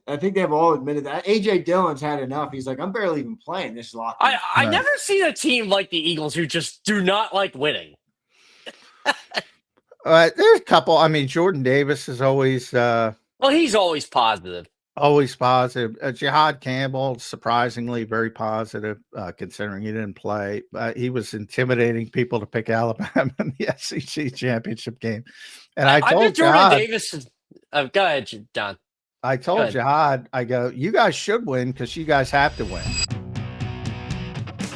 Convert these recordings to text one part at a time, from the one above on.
I think they've all admitted that. A.J. Dillon's had enough. He's like, I'm barely even playing this lot. I never seen a team like the Eagles who just do not like winning. There's a couple. I mean, Jordan Davis is always well, he's always positive. Always positive. Jihad Campbell, surprisingly very positive, considering he didn't play. He was intimidating people to pick Alabama in the SEC championship game. And I told Jordan Davis. Go ahead, Don. I told Jihad, I go, you guys should win because you guys have to win.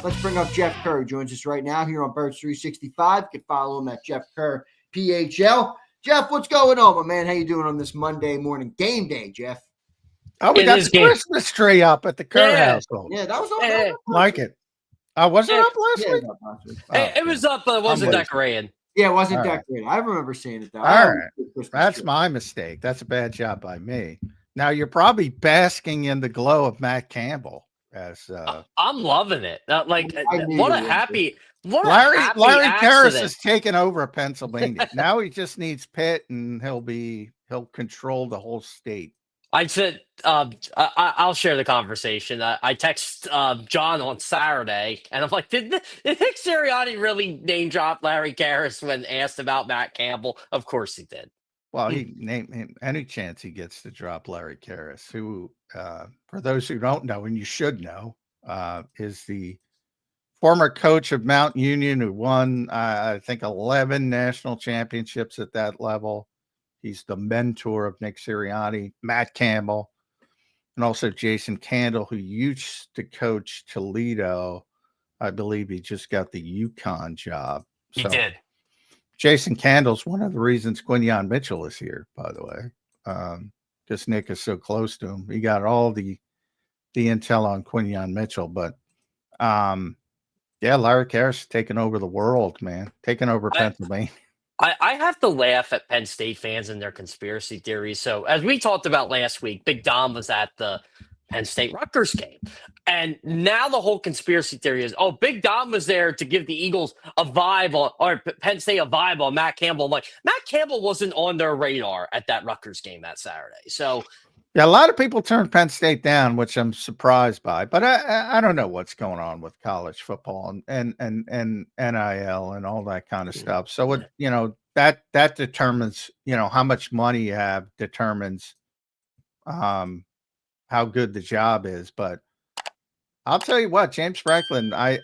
Let's bring up Jeff Kerr, who joins us right now here on Birds 365. You can follow him at Jeff Kerr PHL. Jeff, what's going on, my man? How you doing on this Monday morning game day, Jeff? Oh, we got the Christmas tree up at the Kerr household. Yeah, that was all like it. Was it up last week? It was up, but it wasn't decorated. Yeah, it wasn't decorated. I remember seeing it, though. All right. That's my mistake. That's a bad job by me. Now, you're probably basking in the glow of Matt Campbell. I'm loving it. What a happy Larry accident. Karras has taken over Pennsylvania. Now he just needs Pitt, and he'll control the whole state. I said, I'll share the conversation. I text John on Saturday, and I'm like, did Nick Sirianni really name drop Larry Karras when asked about Matt Campbell? Of course he did. Well, he named him any chance he gets to drop Larry Karras, who, for those who don't know, and you should know, is the former coach of Mount Union who won, I think, 11 national championships at that level. He's the mentor of Nick Sirianni, Matt Campbell, and also Jason Candle, who used to coach Toledo. I believe he just got the UConn job. He did. Jason Candle's one of the reasons Quinyon Mitchell is here, by the way, because Nick is so close to him. He got all the intel on Quinyon Mitchell. But, Larry Karras taking over the world, man, taking over Pennsylvania. I have to laugh at Penn State fans and their conspiracy theories. So as we talked about last week, Big Dom was at the Penn State Rutgers game. And now the whole conspiracy theory is, Big Dom was there to give the Eagles a vibe or Penn State a vibe on Matt Campbell. I'm like, Matt Campbell wasn't on their radar at that Rutgers game that Saturday. So yeah, a lot of people turned Penn State down, which I'm surprised by. But I don't know what's going on with college football and NIL and all that kind of stuff. So that determines how much money you have determines how good the job is. But I'll tell you what, James Franklin, I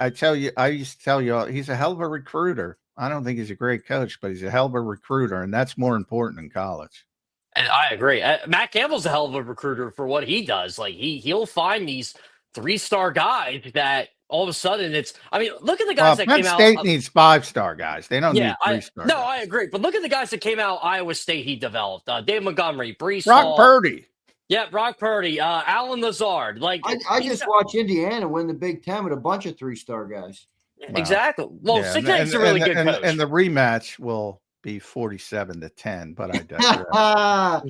used to tell you he's a hell of a recruiter. I don't think he's a great coach, but he's a hell of a recruiter, and that's more important in college. And I agree. Matt Campbell's a hell of a recruiter for what he does. Like he'll find these 3-star guys that all of a sudden look at the guys that Penn came out. Penn State needs 5-star guys. They don't need 3-star. No, I agree. But look at the guys that came out of Iowa State. He developed Dave Montgomery, Brees Brock Purdy. Yeah, Brock Purdy, Alan Lazard. I just watched Indiana win the Big Ten with a bunch of 3-star guys. Exactly. Well, Signet's a really good coach. And the rematch will be 47-10, but I digress. I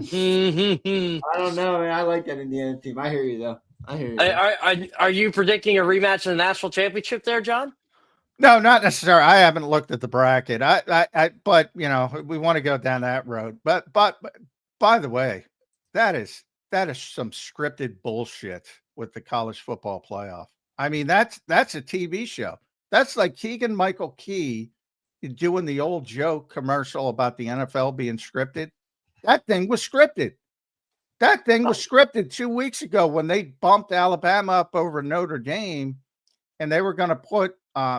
don't know, man. I like that Indiana team. I hear you, though. I hear you. Are you predicting a rematch in the national championship there, John? No, not necessarily. I haven't looked at the bracket. But we want to go down that road. But by the way, that is some scripted bullshit with the college football playoff. I mean, that's a TV show. That's like Keegan-Michael Key doing the old joke commercial about the NFL being scripted. That thing was scripted. That thing was scripted 2 weeks ago when they bumped Alabama up over Notre Dame, and they were going to put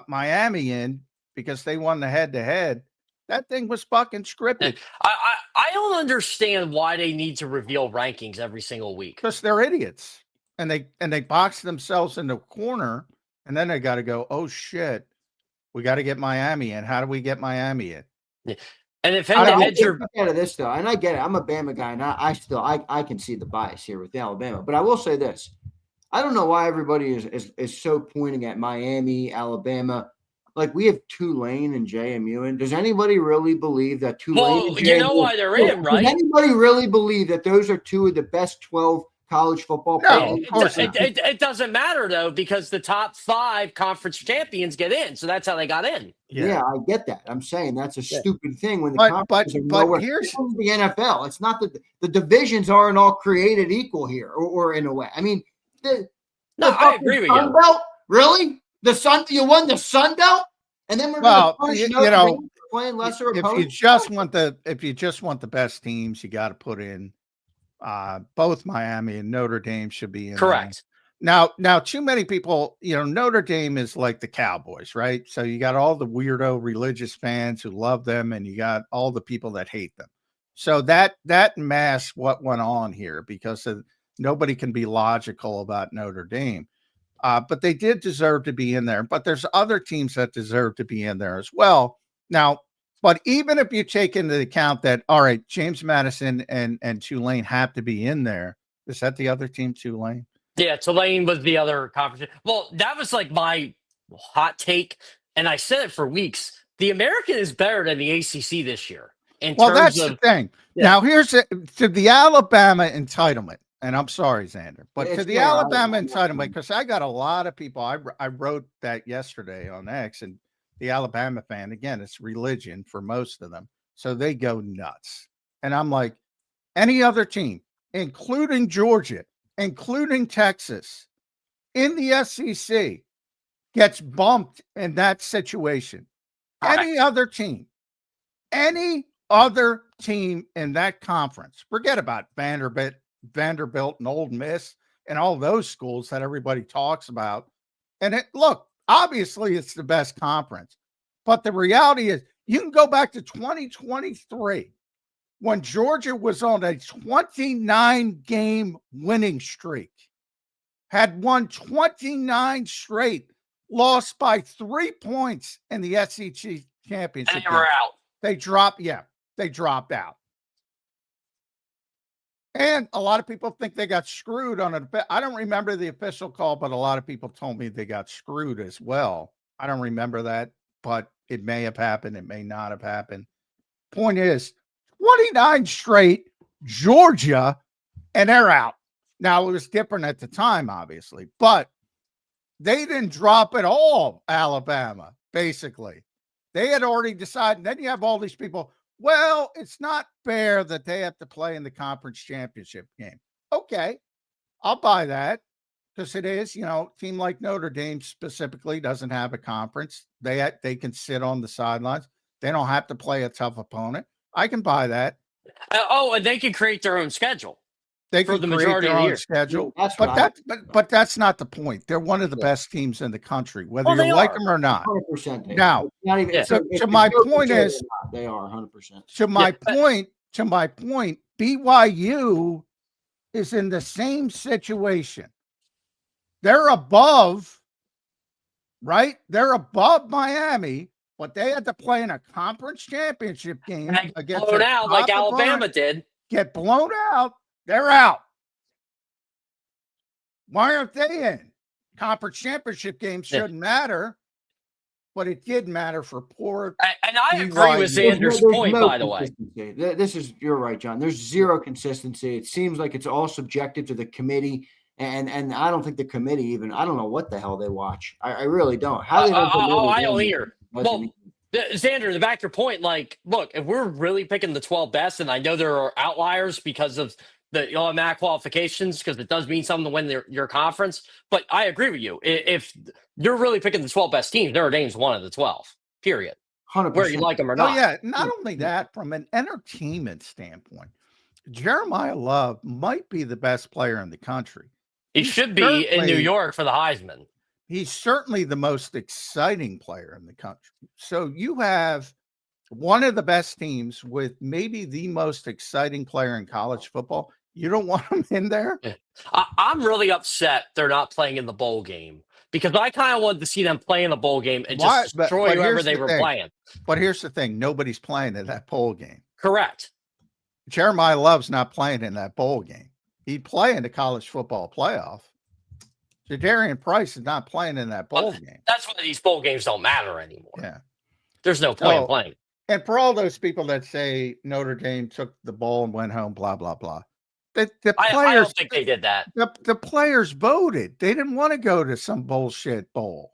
Miami in because they won the head-to-head. That thing was fucking scripted. I don't understand why they need to reveal rankings every single week. Because they're idiots, and they box themselves in the corner, and then they got to go, oh shit, we got to get Miami in. How do we get Miami in? Yeah. And if out of this though, and I get it, I'm a Bama guy, and I can see the bias here with Alabama. But I will say this: I don't know why everybody is so pointing at Miami, Alabama. Like we have Tulane and JMU, and does anybody really believe that Tulane? Well, you know why they're in, right? Does anybody really believe that those are two of the best 12 college football No, player. of course not. It doesn't matter though, because the top 5 conference champions get in, so that's how they got in. Yeah, I get that. I'm saying that's a Yeah. stupid thing when the But conferences are nowhere. here's The NFL. It's not that the divisions aren't all created equal here, or in a way. I mean, No, I agree with Sun you. Belt, really? You won the Sun Belt, and then we're going to punish Notre Dame for playing lesser opponents. if you just want the best teams, you got to put in both Miami and Notre Dame should be in. Correct. There. Now, too many people, Notre Dame is like the Cowboys, right? So you got all the weirdo religious fans who love them, and you got all the people that hate them. So that masks what went on here because nobody can be logical about Notre Dame. But they did deserve to be in there. But there's other teams that deserve to be in there as well. Now, but even if you take into account that, all right, James Madison and Tulane have to be in there. Is that the other team, Tulane? Yeah, Tulane was the other conference. Well, that was like my hot take, and I said it for weeks. The American is better than the ACC this year. That's the thing. Yeah. Now, here's to the Alabama entitlement. And I'm sorry, Zander, but to the Alabama entitlement, because I got a lot of people. I wrote that yesterday on X, and the Alabama fan, again, it's religion for most of them. So they go nuts. And I'm like, any other team, including Georgia, including Texas, in the SEC, gets bumped in that situation. Any other team in that conference, forget about Vanderbilt and Ole Miss and all those schools that everybody talks about. And obviously it's the best conference, but the reality is you can go back to 2023 when Georgia was on a 29-game winning streak, had won 29 straight, lost by 3 points in the SEC championship. And they were out. They dropped out. And a lot of people think they got screwed on it. I don't remember the official call, but a lot of people told me they got screwed as well. I don't remember that, but it may have happened. It may not have happened. Point is, 29 straight, Georgia, and they're out. Now, it was different at the time, obviously, but they didn't drop at all, Alabama, basically. They had already decided. Then you have all these people, well, it's not fair that they have to play in the conference championship game. Okay, I'll buy that because it is, a team like Notre Dame specifically doesn't have a conference. They can sit on the sidelines. They don't have to play a tough opponent. I can buy that. And they can create their own schedule. They can create their own schedule, but that's not the point. They're one of the best teams in the country, whether you like them or not. 100%. Now, to my point is, they are 100%. To my point, BYU is in the same situation. They're above, right? They're above Miami, but they had to play in a conference championship game against blown out like Alabama did. Get blown out. They're out. Why aren't they in? Conference championship games shouldn't matter, but it did matter for poor. And I agree with Zander's point, by the way. You're right, John. There's zero consistency. It seems like it's all subjective to the committee. And I don't think the committee even, I don't know what the hell they watch. I really don't. I don't hear. Well, Zander, to back your point, look, if we're really picking the 12 best, and I know there are outliers because of the automatic qualifications, because it does mean something to win your conference. But I agree with you. If you're really picking the 12 best teams, Notre Dame's one of the 12, period. 100%. Whether you like them or not. Oh, yeah. Not only that, from an entertainment standpoint, Jeremiah Love might be the best player in the country. He should be in New York for the Heisman. He's certainly the most exciting player in the country. So you have one of the best teams with maybe the most exciting player in college football. You don't want him in there? Yeah. I'm really upset they're not playing in the bowl game because I kind of wanted to see them play in the bowl game and just destroy whoever they were playing. But here's the thing. Nobody's playing in that bowl game. Correct. Jeremiah Love's not playing in that bowl game. He'd play in the college football playoff. Jadarian Price is not playing in that bowl game. That's why these bowl games don't matter anymore. Yeah. There's no point in playing. And for all those people that say Notre Dame took the bowl and went home, blah, blah, blah. the I players don't think they did that. the players voted. They didn't want to go to some bullshit bowl.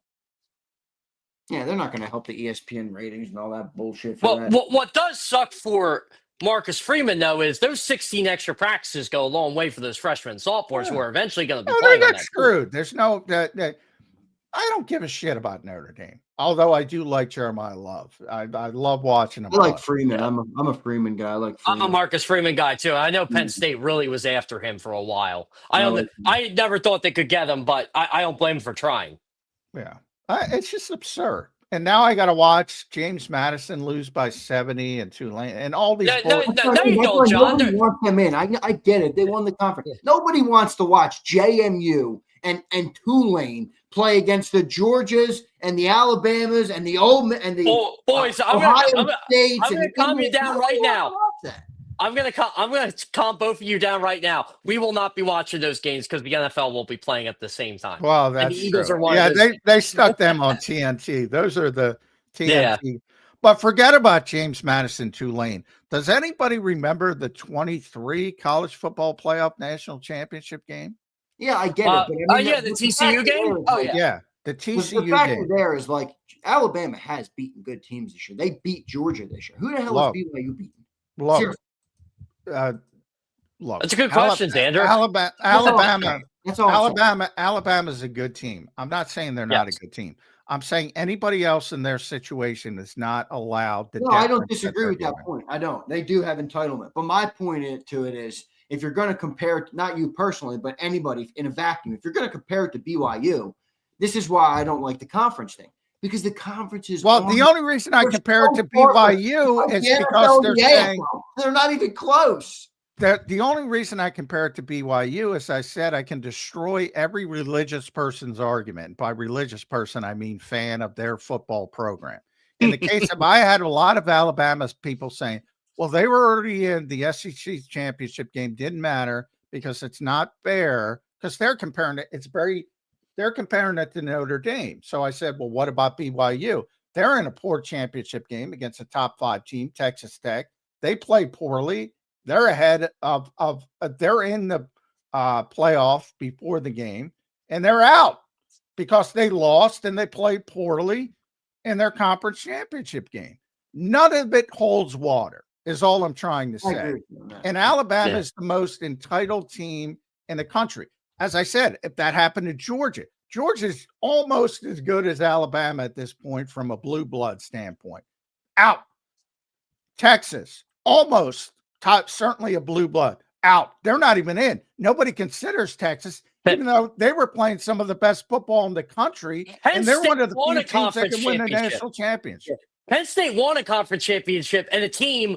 Yeah, they're not going to help the ESPN ratings and all that bullshit for Well, that. what does suck for Marcus Freeman, though, is those 16 extra practices go a long way for those freshmen and sophomores who are eventually going to be No, playing they on got that screwed. There's no that. I don't give a shit about Notre Dame. Although I do like Jeremiah Love. I love watching him. I like play. Freeman. Yeah. I'm a Freeman guy. I like I'm Freeman. a Marcus Freeman guy, too. I know Penn State really was after him for a while. I never thought they could get him, but I don't blame him for trying. Yeah. It's just absurd. And now I got to watch James Madison lose by 70 and Tulane and all these. No, you don't, John. Nobody wants them in. I get it. They won the conference. Yeah. Nobody wants to watch JMU and Tulane play against the Georgias and the Alabamas and the boys. I'm gonna calm you down right now. I'm gonna calm both of you down right now. We will not be watching those games because the NFL won't be playing at the same time. Well, that's and the Eagles true. Are one. Yeah, of those they stuck them on TNT. Those are the TNT. Yeah. But forget about James Madison Tulane. Does anybody remember the 23 college football playoff national championship game? Yeah, I get it. But I mean, the TCU game. Yeah, the TCU the fact game. There is like Alabama has beaten good teams this year. They beat Georgia this year. Who the hell is BYU beating? Look. That's a good question, Zander. Alabama's a good team. I'm not saying they're not a good team. I'm saying anybody else in their situation is not allowed. No, I don't disagree with that point. I don't. They do have entitlement. But my point to it is, if you're going to compare it, not you personally, but anybody in a vacuum, if you're going to compare it to BYU, this is why I don't like the conference thing. Because the conference is the only reason I compare it to BYU is because they're saying they're not even close. The only reason I compare it to BYU is I said I can destroy every religious person's argument. By religious person, I mean fan of their football program. In the case of, I had a lot of Alabama's people saying, well, they were already in the SEC championship game. Didn't matter because it's not fair because they're comparing it. They're comparing it to Notre Dame. So I said, well, what about BYU? They're in a poor championship game against a top 5 team, Texas Tech. They play poorly. They're ahead they're in the playoff before the game, and they're out because they lost and they played poorly in their conference championship game. None of it holds water, is all I'm trying to say. And Alabama is the most entitled team in the country. As I said, if that happened to Georgia, Georgia's almost as good as Alabama at this point from a blue blood standpoint. Out. Texas, almost. Certainly a blue blood out. They're not even in. Nobody considers Texas, even though they were playing some of the best football in the country. And they're one of the few teams that can win a national championship. Penn State won a conference championship, and a team,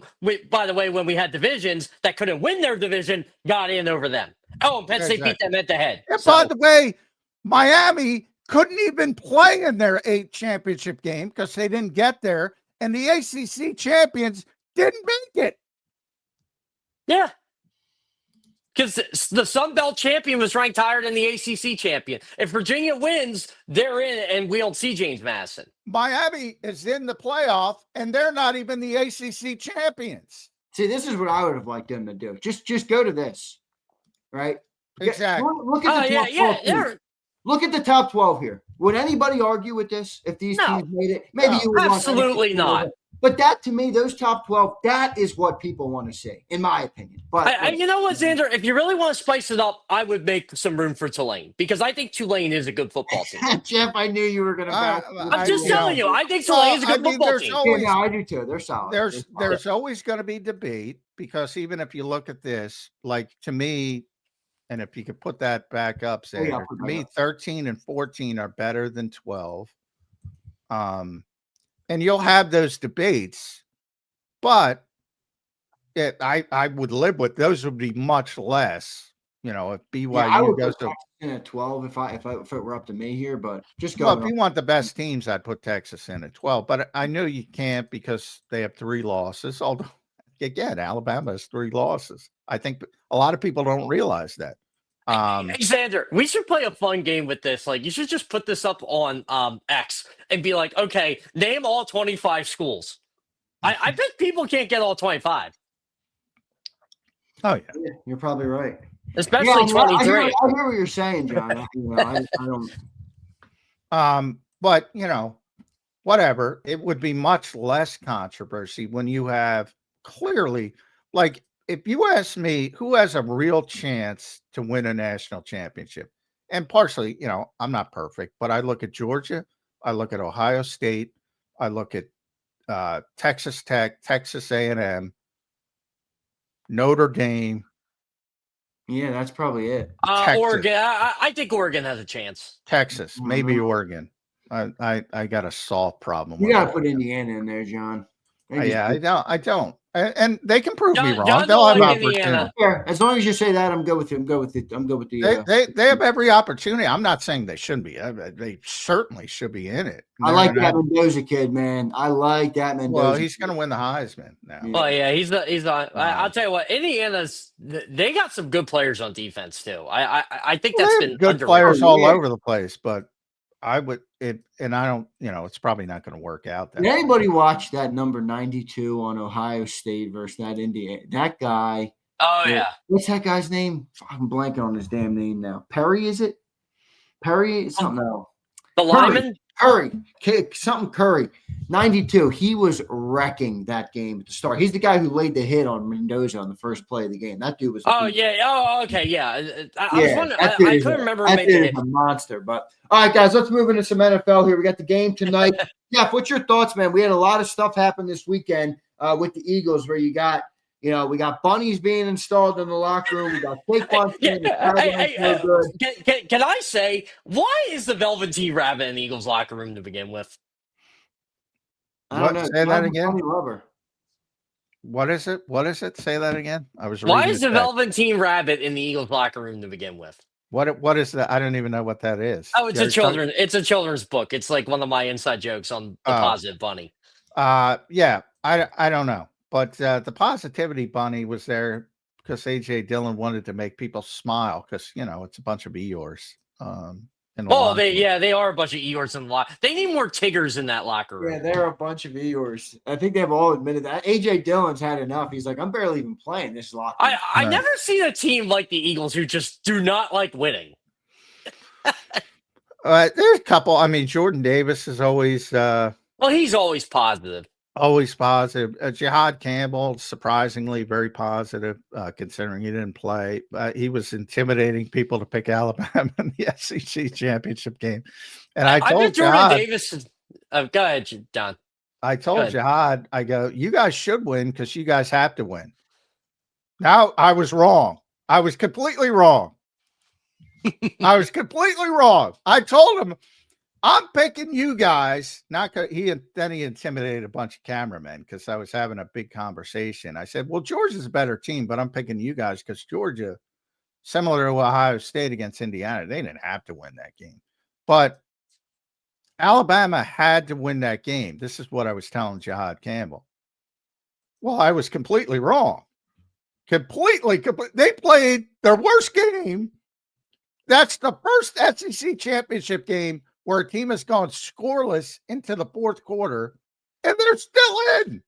by the way, when we had divisions that couldn't win their division, got in over them. Oh, and Penn State beat them head to head. And by the way, Miami couldn't even play in their 8th championship game because they didn't get there. And the ACC champions didn't make it. Yeah. Because the Sun Belt champion was ranked higher than the ACC champion. If Virginia wins, they're in, and we don't see James Madison. Miami is in the playoff, and they're not even the ACC champions. See, this is what I would have liked them to do. Just go to this, right? Exactly. Look at the top 12. Look at the top 12 here. Would anybody argue with this if these teams made it? Maybe you would. Absolutely not. But that, to me, those top 12, that is what people want to see, in my opinion. But you know what, Zander? If you really want to spice it up, I would make some room for Tulane because I think Tulane is a good football team. Jeff, I knew you were going to back. I'm just telling you. I think Tulane is a good football team. I do too. They're solid. There's always going to be debate because even if you look at this, like to me, and if you could put that back up, Zander, to me, 13 and 14 are better than 12. And you'll have those debates, but I would live with those would be much less. You know, if BYU goes to in at 12, if it were up to me here, but just go. Well, if you want the best teams, I'd put Texas in at 12. But I know you can't because they have 3 losses. Although, again, Alabama has 3 losses. I think a lot of people don't realize that. Hey, Zander, we should play a fun game with this. Like, you should just put this up on X and be like, okay, name all 25 schools. I bet people can't get all 25. Oh yeah. Yeah, you're probably right. Especially I 23. hear what you're saying, John. I don't. But whatever. It would be much less controversy when you have clearly, like, if you ask me who has a real chance to win a national championship, and partially, I'm not perfect, but I look at Georgia, I look at Ohio State, I look at Texas Tech, Texas A&M, Notre Dame. Yeah, that's probably it. Oregon. I think Oregon has a chance. Texas, maybe Oregon. I got a soft problem. You got to put Indiana in there, John. Yeah, I don't. And they can prove me wrong. John They'll have like opportunity. As long as you say that, I'm good with you. I'm good with it. I'm good with the. They have every opportunity. I'm not saying they shouldn't be. They certainly should be in it. I like that Mendoza kid, man. I like that Mendoza. Well, he's going to win the Heisman now. Yeah. Well, yeah, he's on. I'll tell you what, Indiana's they got some good players on defense too. I think that's been good players all over the place, but I would and I don't. It's probably not going to work out. Did anybody watch that number 92 on Ohio State versus that Indiana? That guy. Oh yeah. What's that guy's name? I'm blanking on his damn name now. Perry, is it? Perry, something else. The lineman? Curry. Something Curry. 92. He was wrecking that game at the start. He's the guy who laid the hit on Mendoza on the first play of the game. That dude was. Yeah. Oh, okay. Yeah. I was wondering. I couldn't remember him making it. A monster. But all right, guys, let's move into some NFL here. We got the game tonight. Jeff, what's your thoughts, man? We had a lot of stuff happen this weekend with the Eagles where you got. We got bunnies being installed in the locker room. We got fake ones. Can I say, why is the Velveteen Rabbit in the Eagles locker room to begin with? I don't know. Say that again. What is it? What is it? Say that again. I was. Why is the Velveteen Rabbit in the Eagles locker room to begin with? What is that? I don't even know what that is. Oh, it's a children's book. It's like one of my inside jokes on the Positive Bunny. Yeah. I don't know. But the positivity bunny was there because A.J. Dillon wanted to make people smile because, it's a bunch of Eeyores. They are a bunch of Eeyores in the locker. They need more Tiggers in that locker room. Yeah, they're a bunch of Eeyores. I think they've all admitted that. A.J. Dillon's had enough. He's like, I'm barely even playing this locker room. I never seen a team like the Eagles who just do not like winning. There's a couple. I mean, Jordan Davis is always he's always positive. Always positive. Jihad Campbell, surprisingly very positive, considering he didn't play. He was intimidating people to pick Alabama in the SEC championship game. And I told Jordan Davis. Go ahead, John. I told Jihad, I go, you guys should win because you guys have to win. Now I was wrong. I was completely wrong. I told him, I'm picking you guys. He intimidated a bunch of cameramen because I was having a big conversation. I said, well, Georgia's a better team, but I'm picking you guys because Georgia, similar to Ohio State against Indiana, they didn't have to win that game. But Alabama had to win that game. This is what I was telling Jihad Campbell. Well, I was completely wrong. Completely. They played their worst game. That's the first SEC championship game where a team has gone scoreless into the fourth quarter, and they're still in.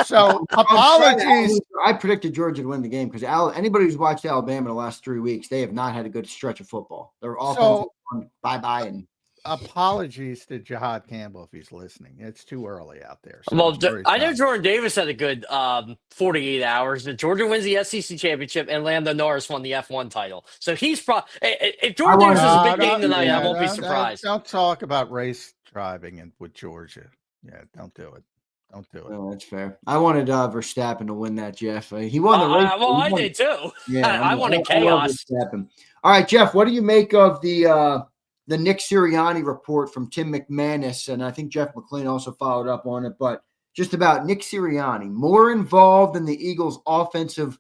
So, apologies. I predicted Georgia to win the game because anybody who's watched Alabama in the last 3 weeks, they have not had a good stretch of football. They're all bye-bye. And apologies to Jihad Campbell if he's listening. It's too early out there. So I know Jordan Davis had a good 48 hours. Georgia wins the SEC championship, and Lando Norris won the F1 title. So he's probably if Jordan Davis is a big game tonight, I won't be surprised. Don't talk about race driving with Georgia. Yeah, don't do it. Don't do it. Well, that's fair. I wanted Verstappen to win that, Jeff. He won the race. I did too. Yeah, I wanted chaos. All right, Jeff, what do you make of the Nick Sirianni report from Tim McManus? And I think Jeff McLean also followed up on it, but just about Nick Sirianni, more involved in the Eagles' offensive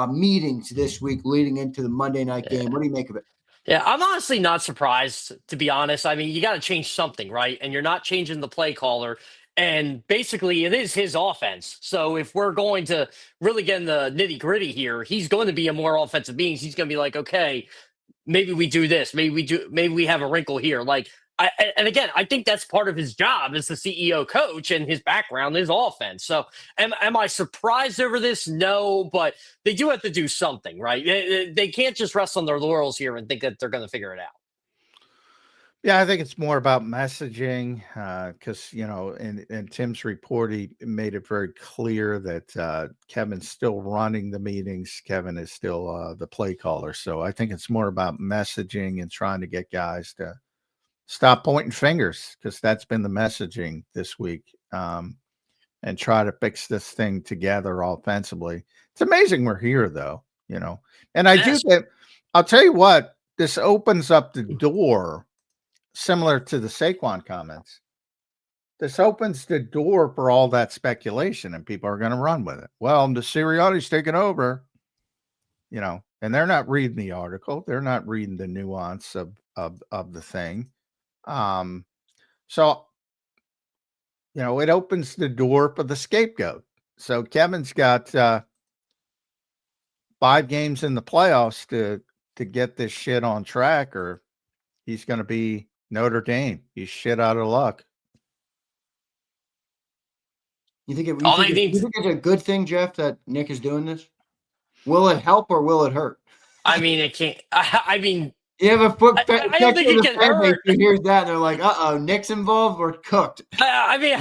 meetings this week leading into the Monday night game. What do you make of it? Yeah, I'm honestly not surprised, to be honest. I mean, you got to change something, right? And you're not changing the play caller. And basically, it is his offense. So if we're going to really get in the nitty gritty here, he's going to be a more offensive being. He's going to be like, okay, maybe we do this. Maybe we have a wrinkle here. Like, And again, I think that's part of his job as the CEO coach, and his background is offense. So am I surprised over this? No, but they do have to do something, right? They can't just rest on their laurels here and think that they're going to figure it out. Yeah, I think it's more about messaging because, in Tim's report, he made it very clear that Kevin's still running the meetings. Kevin is still the play caller. So I think it's more about messaging and trying to get guys to stop pointing fingers, because that's been the messaging this week, and try to fix this thing together offensively. It's amazing we're here, though, and I do think, I'll tell you what, this opens up the door. Similar to the Saquon comments, this opens the door for all that speculation, and people are going to run with it. Well, the Sirianni's taking over, and they're not reading the article. They're not reading the nuance of the thing. So, it opens the door for the scapegoat. So Kevin's got 5 games in the playoffs to get this shit on track, or he's going to be Notre Dame. He's shit out of luck. You think it's a good thing, Jeff, that Nick is doing this? Will it help or will it hurt? I mean, it can't. I mean, you have a foot. I don't think it can hurt. Who hears that and they're like, Nick's involved, we're cooked. I mean,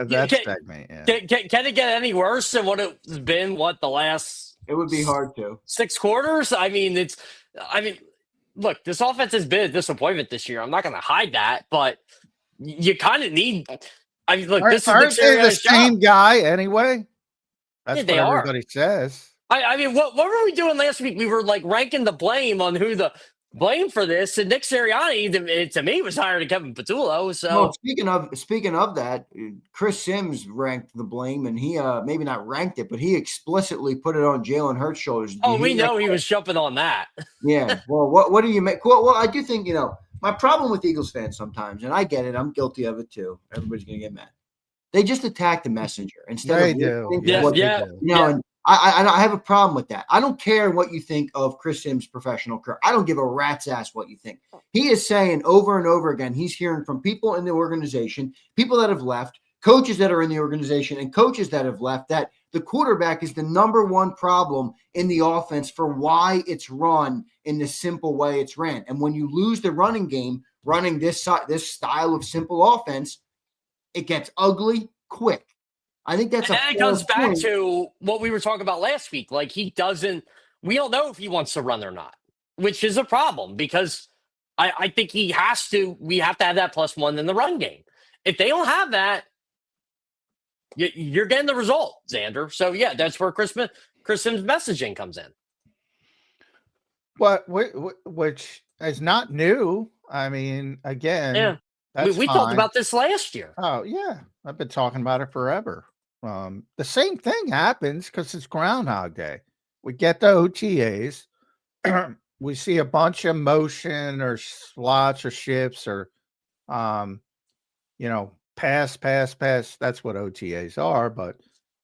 that's segment. Yeah. Can it get any worse than what it's been? The last? It would be hard to 6 quarters. I mean, look, this offense has been a disappointment this year. I'm not going to hide that, but you kind of need. I mean, look, this is the same guy anyway. That's what everybody says. I mean, what were we doing last week? We were ranking the blame on who the blame for this, and Nick Sirianni, to me, was higher than Kevin Patullo. So speaking of that, Chris Sims ranked the blame, and he maybe not ranked it, but he explicitly put it on Jalen Hurts' shoulders. We know he was jumping on that. Yeah. Well, what do you make? Well, I do think my problem with Eagles fans sometimes, and I get it, I'm guilty of it too. Everybody's gonna get mad. They just attack the messenger instead of they do. And I have a problem with that. I don't care what you think of Chris Sims' professional career. I don't give a rat's ass what you think. He is saying over and over again, he's hearing from people in the organization, people that have left, coaches that are in the organization, and coaches that have left, that the quarterback is the number one problem in the offense for why it's run in the simple way it's ran. And when you lose the running game, running this style of simple offense, it gets ugly quick. I think that's it goes back to what we were talking about last week. We don't know if he wants to run or not, which is a problem, because I think we have to have that +1 in the run game. If they don't have that, you're getting the result, Zander. So yeah, that's where Chris Sims' messaging comes in. Which is not new. I mean, again, yeah. We talked about this last year. Oh, yeah. I've been talking about it forever. The same thing happens because it's Groundhog Day. We get the OTAs. We see a bunch of motion or slots or shifts or, pass. That's what OTAs are. But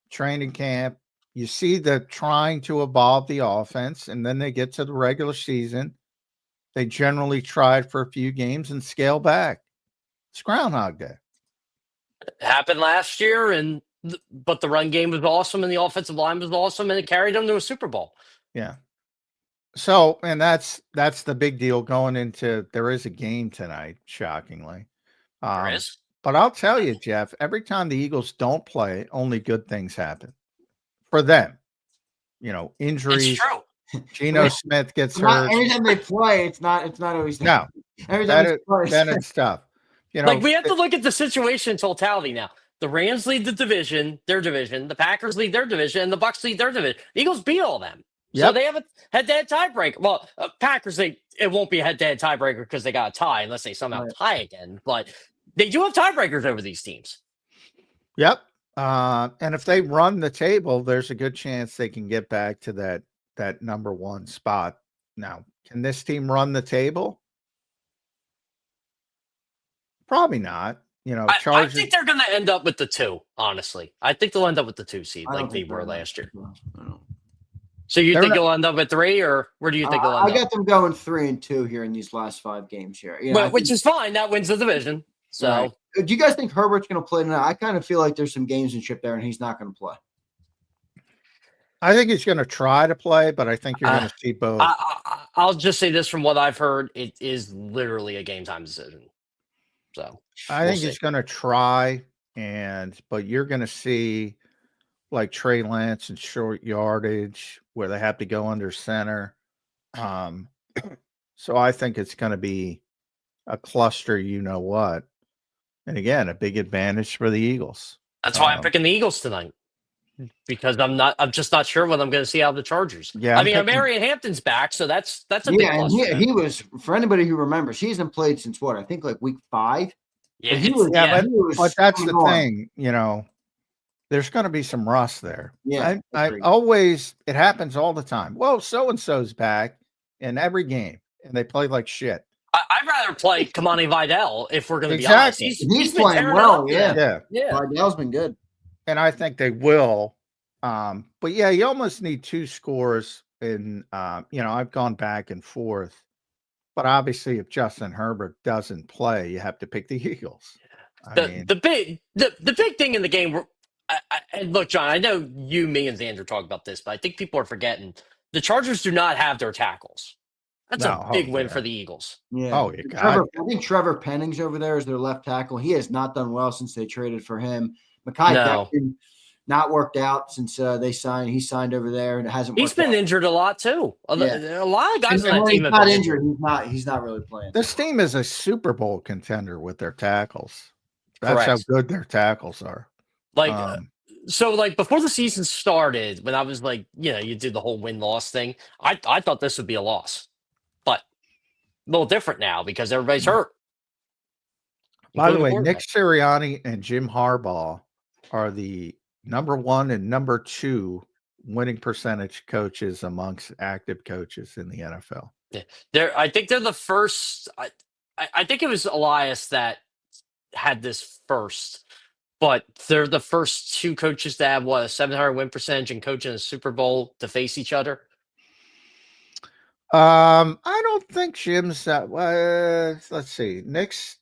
training camp, you see the trying to evolve the offense, and then they get to the regular season. They generally try it for a few games and scale back. It's Groundhog Day. It happened last year, but the run game was awesome, and the offensive line was awesome, and it carried them to a Super Bowl. Yeah. So, and that's the big deal going into. There is a game tonight, shockingly. There is. But I'll tell you, Jeff, every time the Eagles don't play, only good things happen for them. Injuries. It's true. Geno Smith gets hurt. Every time they play, it's not always. No. Every time then it's tough. We have to look at the situation in totality now. The Rams lead their division. The Packers lead their division, and the Bucs lead their division. The Eagles beat all them. Yep. So they have a head-to-head tiebreaker. Well, Packers, it won't be a head-to-head tiebreaker because they got a tie unless they somehow tie again. But they do have tiebreakers over these teams. Yep. And if they run the table, there's a good chance they can get back to that number 1 spot. Now, can this team run the table? Probably not. I think they're going to end up with the 2, honestly. I think they'll end up with the 2 seed like they were last year. So you They're think not- you'll end up at 3, or where do you think you'll end I up? got them going 3-2 here in these last 5 games here. You know, But, which is fine. That wins the division. So right. Do you guys think Herbert's going to play tonight? I kind of feel like there's some gamesmanship there, and he's not going to play. I think he's going to try to play, but I think you're going to see both. I'll just say this from what I've heard: it is literally a game time decision. So I think he's going to try, but you're going to see like Trey Lance and short yardage where they have to go under center. So I think it's going to be a cluster, you know what? And again, a big advantage for the Eagles. That's why I'm picking the Eagles tonight, because I'm just not sure what I'm going to see out of the Chargers. Yeah, I mean, Marion Hampton's back, so that's a big plus. And he was, for anybody who remembers, he hasn't played since what? I think like week 5. Yeah, but that's the thing, you know. There's going to be some rust there. Yeah, I always, it happens all the time. Well, so and so's back in every game, and they play like shit. I'd rather play Kamani Vidal if we're going to be Exactly. honest. He's playing well. Yeah. Vidal's been good, and I think they will. But yeah, you almost need 2 scores. And you know, I've gone back and forth, but obviously, if Justin Herbert doesn't play, you have to pick the Eagles. The big thing in the game. And look, John, I know you, me, and Zander talk about this, but I think people are forgetting the Chargers do not have their tackles. That's a big win for the Eagles. Yeah. Oh, I think Trevor Penning's over there as their left tackle. He has not done well since they traded for him. Mekhi Becton not worked out since they signed. He signed over there, and it hasn't. He's been injured a lot too. A lot of guys on that team have been been injured. He's not really playing. This team is a Super Bowl contender with their tackles. That's how good their tackles are. Like, so like before the season started, when I was like, you know, you did the whole win-loss thing, I thought this would be a loss, but a little different now because everybody's hurt. By the way, Nick Sirianni and Jim Harbaugh are the number 1 and number 2 winning percentage coaches amongst active coaches in the NFL. Yeah, I think they're the first. I think it was Elias that had this first. But they're the first 2 coaches to have a 700 win percentage and coach in a Super Bowl to face each other. I don't think Jim's that. Let's see. Nick's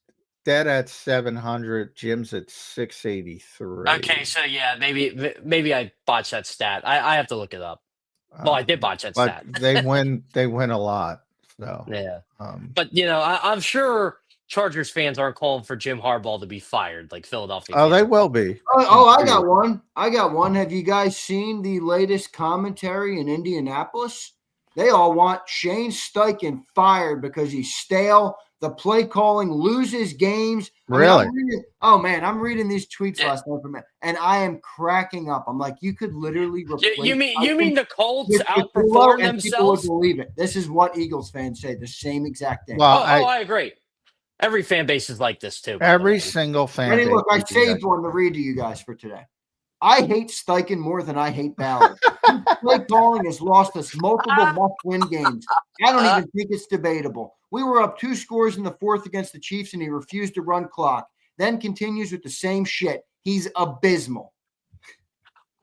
dead at 700. Jim's at 683. Okay, so yeah, maybe I botched that stat. I have to look it up. Well, I did botch that stat. They win. They win a lot. So yeah. But you know, I'm sure Chargers fans aren't calling for Jim Harbaugh to be fired like Philadelphia. Oh, they will be. I got one. Have you guys seen the latest commentary in Indianapolis? They all want Shane Steichen fired because he's stale. The play calling loses games. Really? I'm reading these tweets last night from it, and I am cracking up. I'm like, you could literally replace. You mean the Colts outperform themselves? People would believe it. This is what Eagles fans say. The same exact thing. Well, I agree. Every fan base is like this too. Every single fan base. Look, I saved one to read to you guys for today. I hate Steichen more than I hate Ballard. Play calling has lost us multiple must-win games. I don't even think it's debatable. We were up 2 scores in the 4th against the Chiefs, and he refused to run clock. Then continues with the same shit. He's abysmal.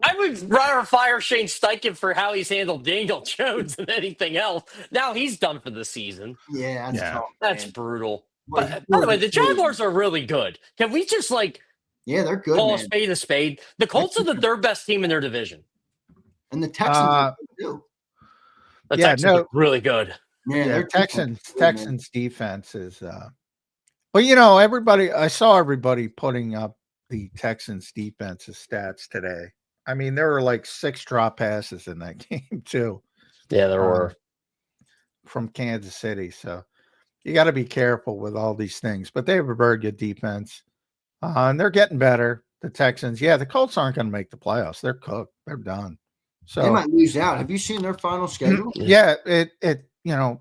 I would rather fire Shane Steichen for how he's handled Daniel Jones than anything else. Now he's done for the season. Yeah, tough, that's brutal. But by the way, the Jaguars are really good. Can we just they're good. Call a spade a spade. The Colts are the 3rd best team in their division, and the Texans are good too. The Texans are really good. Yeah, Texans defense is. Well, you know, I saw everybody putting up the Texans defensive stats today. I mean, there were like 6 drop passes in that game too. Yeah, there were from Kansas City. So you got to be careful with all these things, but they have a very good defense. And they're getting better. The Texans, the Colts aren't going to make the playoffs. They're cooked. They're done. So they might lose out. Have you seen their final schedule? Yeah, it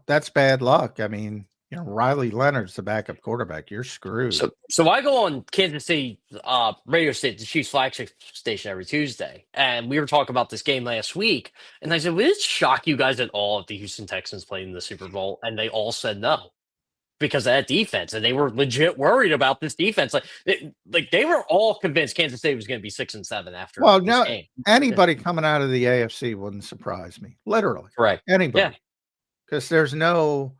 that's bad luck. I mean, Riley Leonard's the backup quarterback. You're screwed. So I go on Kansas City radio station, the Chiefs flagship station, every Tuesday, and we were talking about this game last week. And I said, "Would it shock you guys at all if the Houston Texans played in the Super Bowl?" And they all said no. because of that defense, and they were legit worried about this defense. Like they were all convinced Kansas State was going to be 6-7 after Well, this no, game. anybody coming out of the AFC wouldn't surprise me. Literally, Correct. anybody, Yeah. because there's no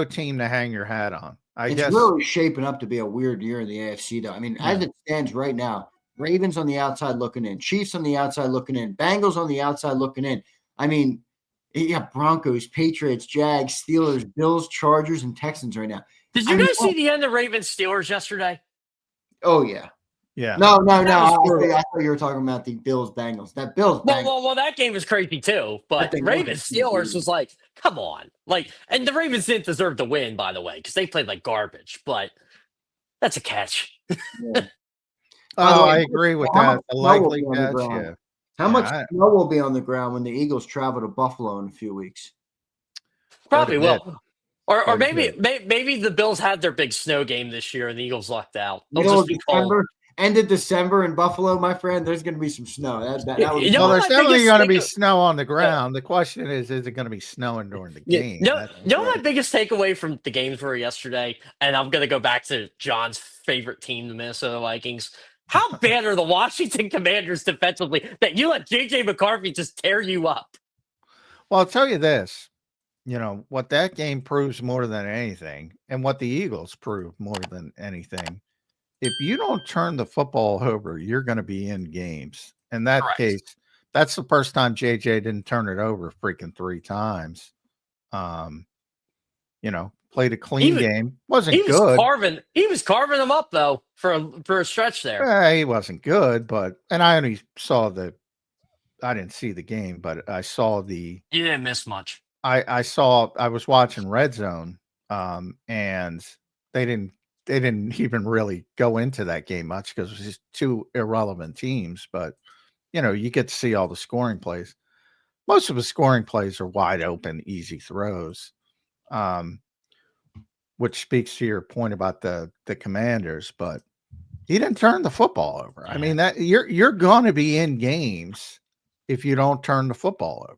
team to hang your hat on. I It's guess really shaping up to be a weird year in the AFC, though. I mean, as it stands right now, Ravens on the outside looking in, Chiefs on the outside looking in, Bengals on the outside looking in. I mean, you got Broncos, Patriots, Jags, Steelers, Bills, Chargers, and Texans right now. Did you guys see the end of Ravens Steelers yesterday? Oh, yeah. Yeah. No. That was I brutal. thought you were talking about the Bills Bengals. That Bills Bengals. Well, that game was crazy too. But Ravens Steelers was like, come on, like, and the Ravens didn't deserve to win, by the way, because they played like garbage. But that's a catch. Yeah. Oh, I agree with that. The likely catch. Yeah. How much snow will be on the ground when the Eagles travel to Buffalo in a few weeks? Probably will. Or maybe good. maybe the Bills had their big snow game this year and the Eagles lucked out. Middle of December, end of December in Buffalo, my friend, there's going to be some snow. Well, there's definitely going to be snow on the ground. The question is it going to be snowing during the game? My biggest takeaway from the games were yesterday, and I'm going to go back to John's favorite team, the Minnesota Vikings. How bad are the Washington Commanders defensively that you let J.J. McCarthy just tear you up? Well, I'll tell you this. You know, what that game proves more than anything, and what the Eagles prove more than anything, if you don't turn the football over, you're going to be in games. In that case, that's the first time JJ didn't turn it over freaking 3 times. Played a clean game. Wasn't good. He was carving them up, though, for a stretch there. He wasn't good, and I only saw I didn't see the game, but I saw You didn't miss much. I was watching Red Zone, and they didn't even really go into that game much because it was just 2 irrelevant teams. But you get to see all the scoring plays. Most of the scoring plays are wide open, easy throws, which speaks to your point about the Commanders. But he didn't turn the football over. I mean, that you're going to be in games if you don't turn the football over.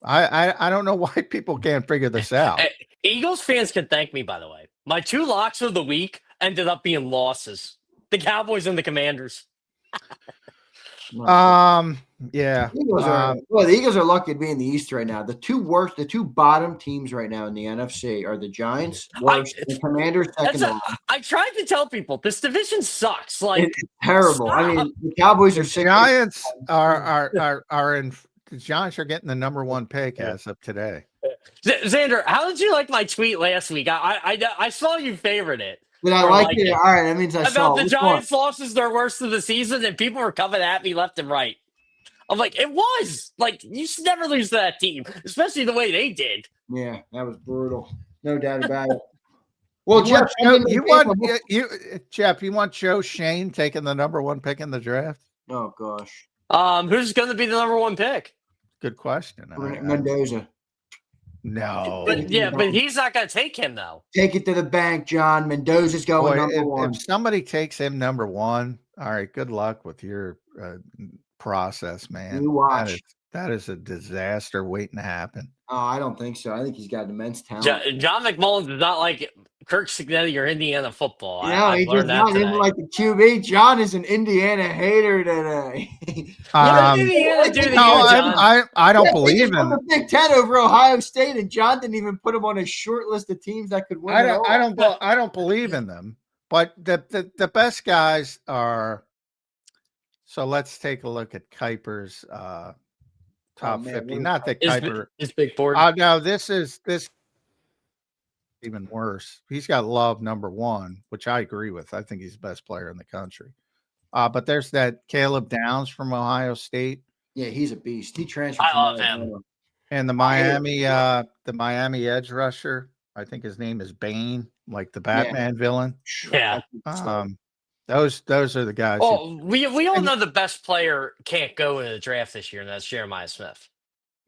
I don't know why people can't figure this out. Eagles fans can thank me, by the way. My 2 locks of the week ended up being losses. The Cowboys and the Commanders. Yeah. The Eagles are lucky to be in the East right now. The two bottom teams right now in the NFC are the Giants, the Commanders, second. I tried to tell people this division sucks. Like, it's terrible. Stop. I mean, the Cowboys are sick. Giants are in. The Giants are getting the number 1 pick as of today. Zander, how did you like my tweet last week? I saw you favorite it. Did I like it? All right, that means I saw about the Giants' losses, their worst of the season, and people were coming at me left and right. I'm like, it was like you should never lose to that team, especially the way they did. Yeah, that was brutal, no doubt about it. Well, Jeff, you want Joe Shane taking the number 1 pick in the draft? Oh gosh. Who's going to be the number 1 pick? Good question. Mendoza. No. But he's not going to take him, though. Take it to the bank, John. Mendoza's going number 1. If somebody takes him number 1, all right, good luck with your process, man. You watch. That is a disaster waiting to happen. Oh, I don't think so. I think he's got immense talent. John McMullen does not like Kirk Signetti or Indiana football. No, he does not even like the QB. John is an Indiana hater today. I don't believe him. The Big Ten over Ohio State, and John didn't even put him on a short list of teams that could win. I don't believe in them. But the best guys are. So let's take a look at Kuiper's top 50. Not that Kuiper is big board. No, this even worse. He's got Love number 1, which I agree with. I think he's the best player in the country. But there's that Caleb Downs from Ohio State. Yeah, he's a beast. He transferred. I love him. And the Miami edge rusher, I think his name is Bane, like the Batman villain. Yeah. Those are the guys. Oh, we all know the best player can't go in the draft this year, and that's Jeremiah Smith.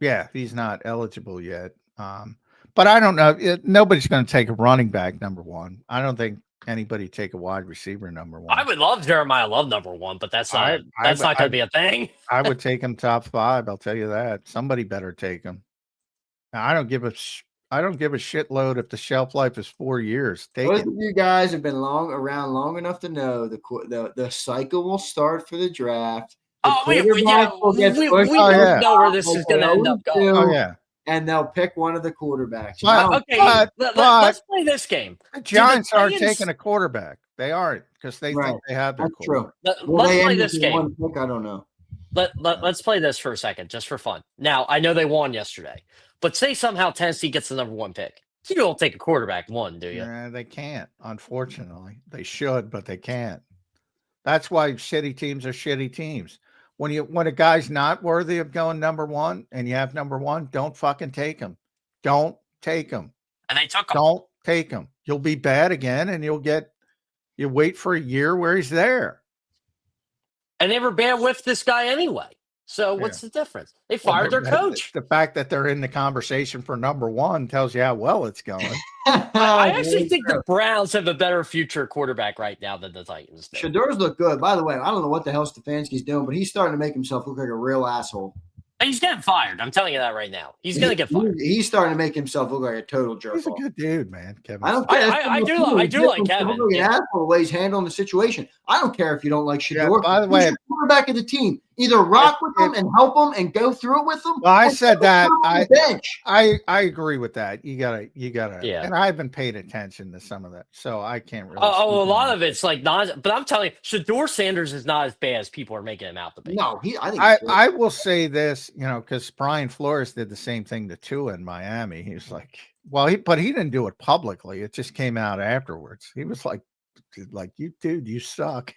Yeah, he's not eligible yet. But I don't know. Nobody's going to take a running back number 1. I don't think anybody take a wide receiver number 1. I would love Jeremiah Love number 1, but that's not going to be a thing. I would take him top 5. I'll tell you that. Somebody better take him. Now, I don't give a I don't give a shitload if the shelf life is 4 years. Take Both it. of you guys have been around long enough to know the cycle will start for the draft. The quarterback will get we pushed Oh, both yeah. know where this like is they going to end always up going. Oh do, yeah. and they'll pick one of the quarterbacks. And I But, don't Okay, but let's play this game. the Giants aren't Titans- taking a quarterback. They aren't because they Right. think they have their That's quarterback. true. Will Let's they play end up this in game. one pick? I don't know. Let's play this for a second, just for fun. Now, I know they won yesterday, but say somehow Tennessee gets the number 1 pick. You don't take a quarterback 1, do you? They can't, unfortunately. They should, but they can't. That's why shitty teams are shitty teams. When a guy's not worthy of going number 1 and you have number 1, don't fucking take him. Don't take him. And they took him. Don't take him. You'll be bad again, and you wait for a year where he's there. And they were bad with this guy anyway. So what's the difference? They fired their coach. The fact that they're in the conversation for number 1 tells you how well it's going. I actually think the Browns have a better future quarterback right now than the Titans do. Shador's look good. By the way, I don't know what the hell Stefanski's doing, but he's starting to make himself look like a real asshole. He's getting fired. I'm telling you that right now. He's going to get fired. He's starting to make himself look like a total jerk. He's a good dude, man. Kevin. I don't care. I do like Kevin. Like an asshole the way he's handling the situation. I don't care if you don't like Shador. Yeah, by the way, he's the quarterback of the team. Either rock with him and help him and go through it with him. Well, I said that. I agree with that. You gotta. Yeah. And I haven't paid attention to some of that, so I can't really. A lot of it's like not. But I'm telling you, Shador Sanders is not as bad as people are making him out to be. No, I will say this, because Brian Flores did the same thing to Tua in Miami. He was like, but he didn't do it publicly. It just came out afterwards. He was like you, dude, you suck.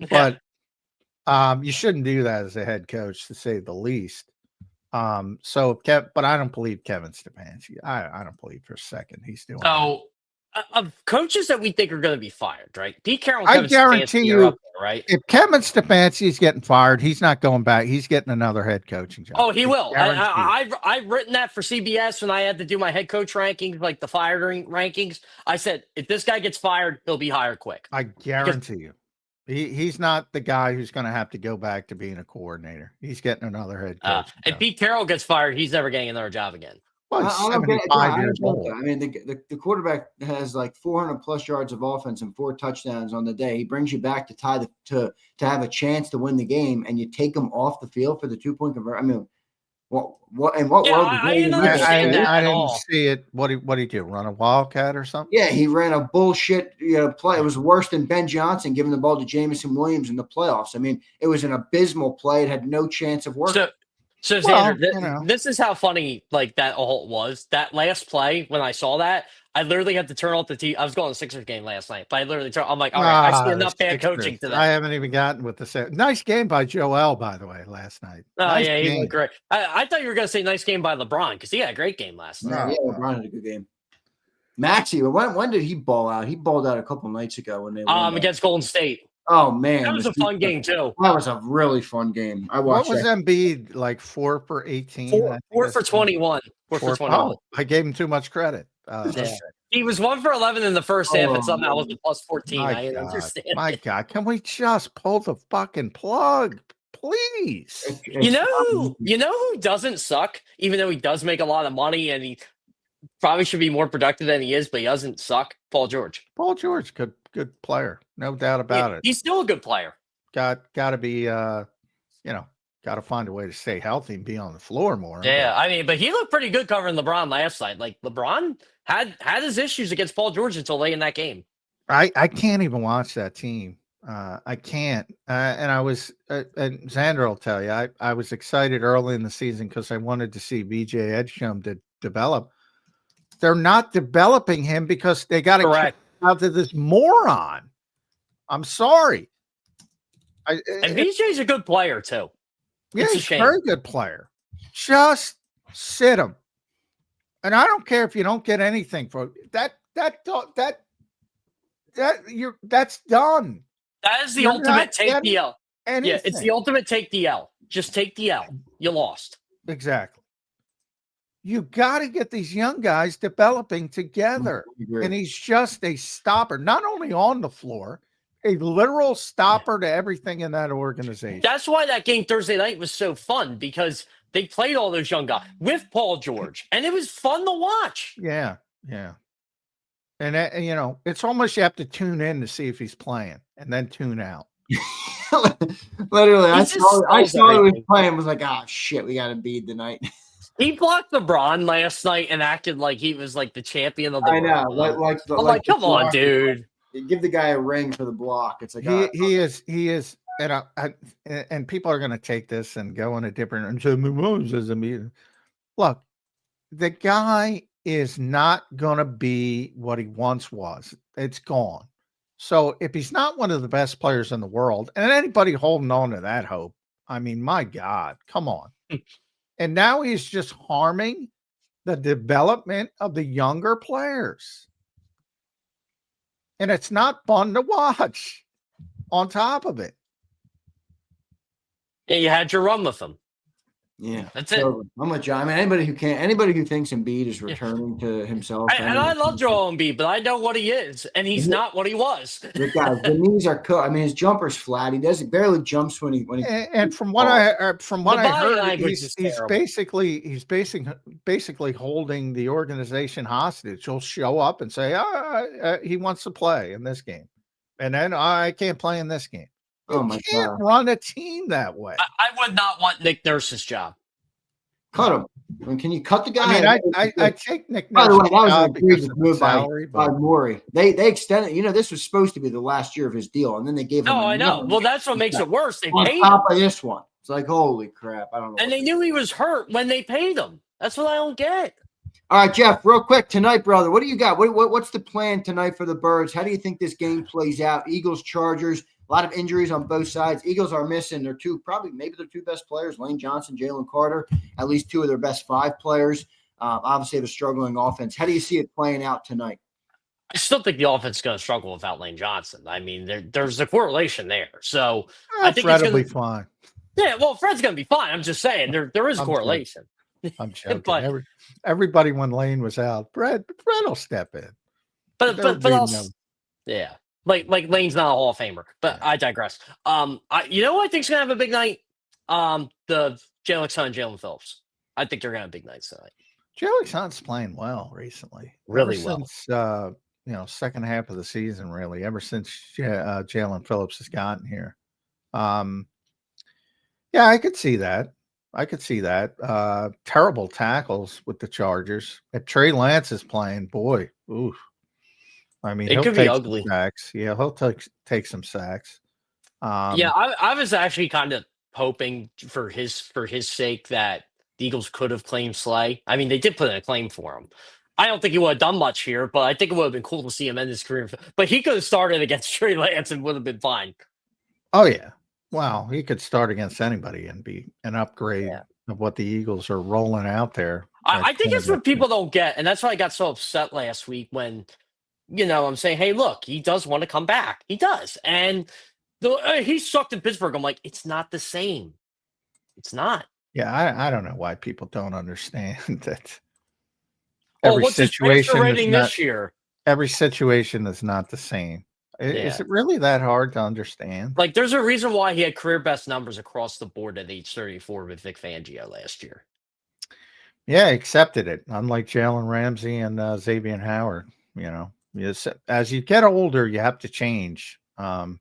But you shouldn't do that as a head coach, to say the least. But I don't believe Kevin Stefanski. I don't believe for a second he's doing. So, of coaches that we think are going to be fired, right? Pete Carroll. I guarantee you, up there, right? If Kevin Stefanski is getting fired, he's not going back. He's getting another head coaching job. Oh, he will. I've written that for CBS when I had to do my head coach rankings, like the firing rankings. I said, if this guy gets fired, he'll be hired quick. I guarantee you. He's not the guy who's going to have to go back to being a coordinator. He's getting another head coach. If Pete Carroll gets fired, he's never getting another job again. Well, he's 75 years old. I mean, the quarterback has like 400 plus yards of offense and 4 touchdowns on the day. He brings you back to have a chance to win the game, and you take him off the field for the 2-point conversion. I mean, what world? I didn't see it. What did he do? Run a wildcat or something? Yeah, he ran a bullshit play. It was worse than Ben Johnson giving the ball to Jamison Williams in the playoffs. I mean, it was an abysmal play. It had no chance of working. So Xander, this is how funny like that all was. That last play, when I saw that, I literally had to turn off the TV. I was going to the Sixers game last night, but I literally I'm like, all right, I see enough bad coaching today. I haven't even gotten with the nice game by Joel, by the way, last night. Oh, nice yeah, game. he looked great. I thought you were going to say nice game by LeBron, because he had a great game last night. Yeah, LeBron had a good game. Maxey, when did he ball out? He balled out a couple nights ago when they against Golden State. Oh man, that was a fun game too. That was a really fun game. I watched. What was Embiid like? 4 for 18. 4 for 21. 4 for 21. Oh, I gave him too much credit. He was 1 for 11 in the first half, and somehow was a plus 14. I understand. My God, can we just pull the fucking plug, please? You know who doesn't suck, even though he does make a lot of money and he probably should be more productive than he is, but he doesn't suck. Paul George. Paul George, good player, no doubt about it. He's still a good player. Got to be, got to find a way to stay healthy and be on the floor more. Yeah, but he looked pretty good covering LeBron last night. Like LeBron had his issues against Paul George until late in that game. I can't even watch that team. I can't. And I was, and Zander will tell you, I was excited early in the season because I wanted to see VJ Edgecombe to develop. They're not developing him because they got to get out to this moron. I'm sorry. And VJ's a good player too. Yeah, he's a very good player. Just sit him. And I don't care if you don't get anything for that. That's done. That is the ultimate take the L. Anything. Yeah, it's the ultimate take the L. Just take the L. You lost. Exactly. You got to get these young guys developing together. And he's just a stopper, not only on the floor, a literal stopper to everything in that organization. That's why that game Thursday night was so fun, because They played all those young guys with Paul George, and it was fun to watch. Yeah. And it's almost you have to tune in to see if he's playing, and then tune out. Literally, I saw he was playing. Was like, oh shit, we got to beat tonight. He blocked LeBron last night and acted like he was like the champion of the world. I know, I'm like, come on, dude. Give the guy a ring for the block. It's like he is, and people are going to take this and go in a different. Look, the guy is not going to be what he once was. It's gone. So if he's not one of the best players in the world, and anybody holding on to that hope, I mean, my God, come on. And now he's just harming the development of the younger players. And it's not fun to watch on top of it. Yeah, you had your run with him. Yeah, that's it. I'm with John. I mean, anybody who thinks Embiid is returning to himself. And I love Joel Embiid, but I know what he is, and he's not what he was. The guy, the knees are cut. I mean, his jumper's flat. He barely jumps when he. And from what I heard, he's basically holding the organization hostage. He'll show up and say, he wants to play in this game, and then I can't play in this game. You can't run a team that way. I would not want Nick Nurse's job. Cut him. I mean, can you cut the guy? I mean, I take Nick Nurse's job. By the way, that was an egregious move by Morey. They extended. This was supposed to be the last year of his deal, and then they gave him. I know. Well, that's what makes it worse. They on paid top him. of this one. It's like, holy crap! I don't know. And they knew he was hurt when they paid him. That's what I don't get. All right, Jeff, real quick tonight, brother. What do you got? What's the plan tonight for the Birds? How do you think this game plays out? Eagles, Chargers. A lot of injuries on both sides. Eagles are missing their maybe their two best players, Lane Johnson, Jalen Carter, at least two of their best 5 players. Obviously, the struggling offense. How do you see it playing out tonight? I still think the offense is going to struggle without Lane Johnson. I mean, there's a correlation there. So I think Fred will be fine. Yeah, well, Fred's going to be fine. I'm just saying there is a correlation. I'm joking. But everybody when Lane was out, Fred will step in. But also, yeah. Like Lane's not a Hall of Famer, but I digress. Who I think's gonna have a big night? The Jalen Hurts and Jalen Phillips. I think they're gonna have big nights tonight. Jalen Hurts playing well recently. Really since second half of the season, really, ever since Jalen Phillips has gotten here. Yeah, I could see that. Terrible tackles with the Chargers. If Trey Lance is playing, boy, oof. I mean, it could be ugly. Sacks. Yeah, he'll take some sacks. I was actually kind of hoping for his sake that the Eagles could have claimed Slay. I mean, they did put in a claim for him. I don't think he would have done much here, but I think it would have been cool to see him end his career. But he could have started against Trey Lance and would have been fine. Oh yeah, wow, he could start against anybody and be an upgrade of what the Eagles are rolling out there. I think that's what people don't get, and that's why I got so upset last week when. I'm saying, hey, look, he does want to come back. He does. And he sucked in Pittsburgh. I'm like, it's not the same. It's not. Yeah, I don't know why people don't understand that. What's his passer rating this year? Every situation is not the same. Is it really that hard to understand? Like, there's a reason why he had career best numbers across the board at age 34 with Vic Fangio last year. Yeah, accepted it. Unlike Jalen Ramsey and Xavier Howard, Yes, as you get older, you have to change. Think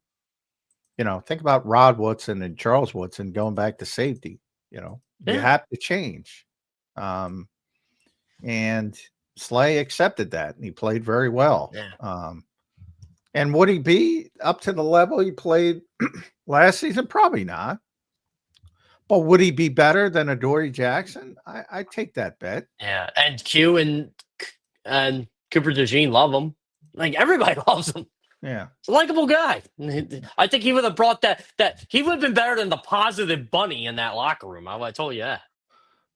about Rod Woodson and Charles Woodson going back to safety. You have to change. And Slay accepted that, and he played very well. Yeah. And would he be up to the level he played last season? Probably not. But would he be better than Adoree Jackson? I take that bet. Yeah, and Q and Cooper DeJean love him. Like, everybody loves him. Yeah. He's a likable guy. I think he would have brought that he would have been better than the positive bunny in that locker room. I told you that.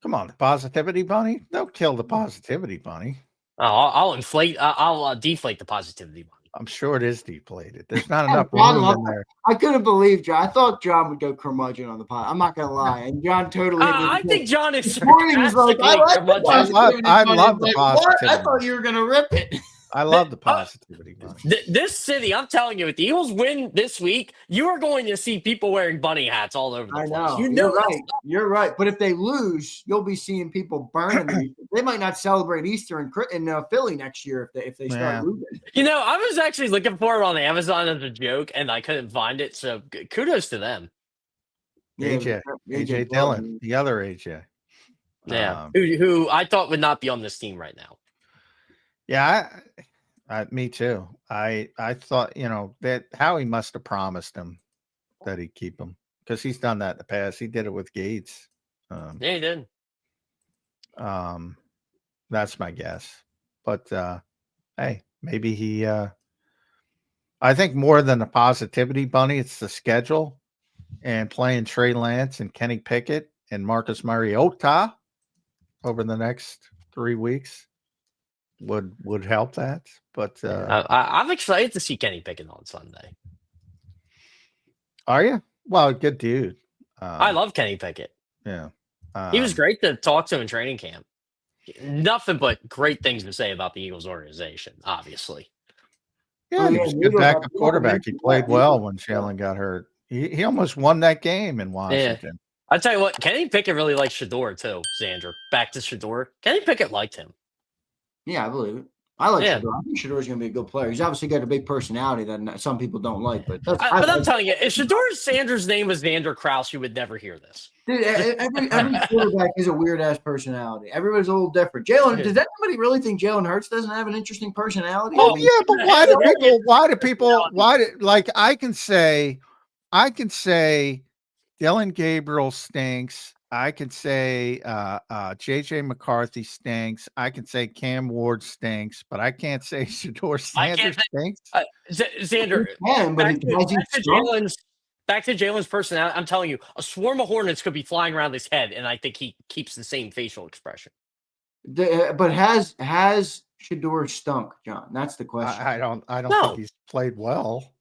Come on, the positivity bunny? Don't kill the positivity bunny. Oh, I'll deflate the positivity bunny. I'm sure it is deflated. There's not enough room in there. I couldn't believe John. I thought John would go curmudgeon on the pod. I'm not gonna lie, and John totally. I think John is. Morning was like, I love the positivity. I thought you were gonna rip it. I love the positivity, Bunny. This city, I'm telling you, if the Eagles win this week, you are going to see people wearing bunny hats all over the place. Know. You You're know right. You're right. But if they lose, you'll be seeing people burning. They might not celebrate Easter in Philly next year if they start losing. You know, I was actually looking for it on Amazon as a joke, and I couldn't find it. So kudos to them. AJ Dillon, the other AJ. Yeah, who I thought would not be on this team right now. Yeah, me too. I thought, that Howie must have promised him that he'd keep him because he's done that in the past. He did it with Gates. Yeah, he did. That's my guess. But hey, maybe he. I think more than the positivity, Bunny, it's the schedule and playing Trey Lance and Kenny Pickett and Marcus Mariota over the next 3 weeks would help that. But I'm excited to see Kenny Pickett on Sunday. Are you? Well, good dude. I love Kenny Pickett. Yeah. He was great to talk to in training camp. Nothing but great things to say about the Eagles organization, obviously. Yeah, he was a good backup quarterback. He played well when Jalen got hurt. He almost won that game in Washington. Yeah. I'll tell you what, Kenny Pickett really likes Shador too, Zander. Back to Shador. Kenny Pickett liked him. Yeah, I believe it. I like Shador. I think Shador's going to be a good player. He's obviously got a big personality that some people don't like. But I'm telling you, if Shador Sanders' name was Zander Krause, you would never hear this. Dude, every quarterback has a weird-ass personality. Everybody's a little different. Jalen, does anybody really think Jalen Hurts doesn't have an interesting personality? Oh, yeah, but I can say Dylan Gabriel stinks. I can say JJ McCarthy stinks. I can say Cam Ward stinks, but I can't say Shador Sanders stinks. Zander, back to Jalen's personality. I'm telling you, a swarm of hornets could be flying around his head, and I think he keeps the same facial expression. But has Shador stunk, John? That's the question. I don't think he's played well.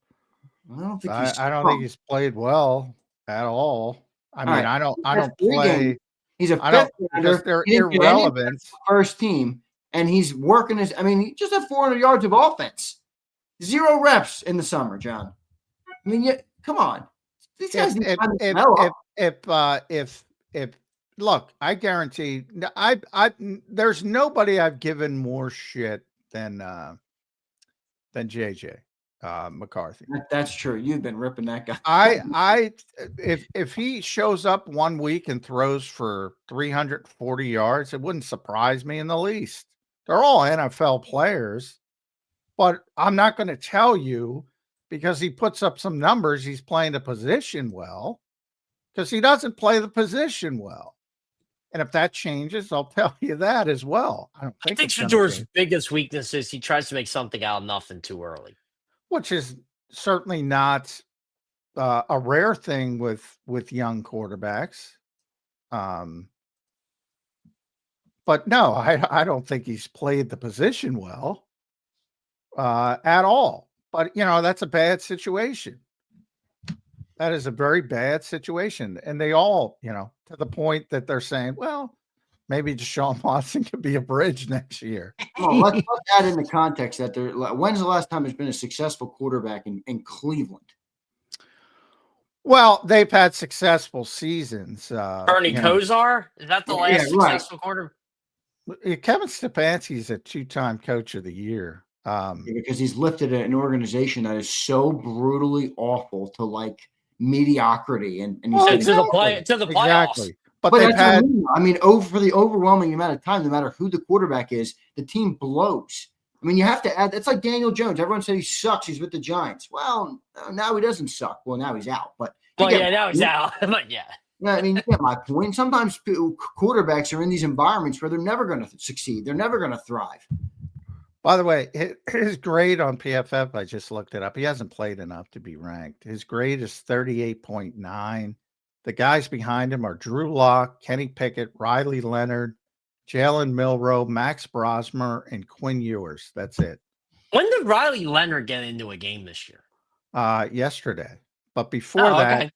I don't think he's played well at all. I mean, I don't play. He's a fifth rounder. They're irrelevant. First team, and he's working his. I mean, he just had 400 yards of offense, 0 reps in the summer, John. I mean, come on. These guys if look, I guarantee there's nobody I've given more shit than JJ McCarthy. That's true. You've been ripping that guy. If he shows up 1 week and throws for 340 yards, it wouldn't surprise me in the least. They're all NFL players, but I'm not going to tell you because he puts up some numbers. He's playing the position well because he doesn't play the position well. And if that changes, I'll tell you that as well. I think Shador's biggest weakness is he tries to make something out of nothing too early. Which is certainly not a rare thing with young quarterbacks. But no, I don't think he's played the position well at all. But, that's a bad situation. That is a very bad situation. And they all, to the point that they're saying, well, maybe Deshaun Watson could be a bridge next year. Let's add in the context that when's the last time there's been a successful quarterback in Cleveland? Well, they've had successful seasons. Bernie Kosar? Is that the last successful quarterback? Kevin Stefanski's a 2-time coach of the year. Because he's lifted an organization that is so brutally awful to mediocrity and to the playoffs. Exactly. But for the overwhelming amount of time, no matter who the quarterback is, the team blows. I mean, you have to add. It's like Daniel Jones. Everyone said he sucks. He's with the Giants. Well, now he doesn't suck. Well, now he's out. But now he's out. But yeah. Yeah, I mean, you get my point. Sometimes quarterbacks are in these environments where they're never going to succeed. They're never going to thrive. By the way, his grade on PFF, I just looked it up. He hasn't played enough to be ranked. His grade is 38.9. The guys behind him are Drew Lock, Kenny Pickett, Riley Leonard, Jalen Milroe, Max Brosmer, and Quinn Ewers. That's it. When did Riley Leonard get into a game this year? Yesterday. But before that,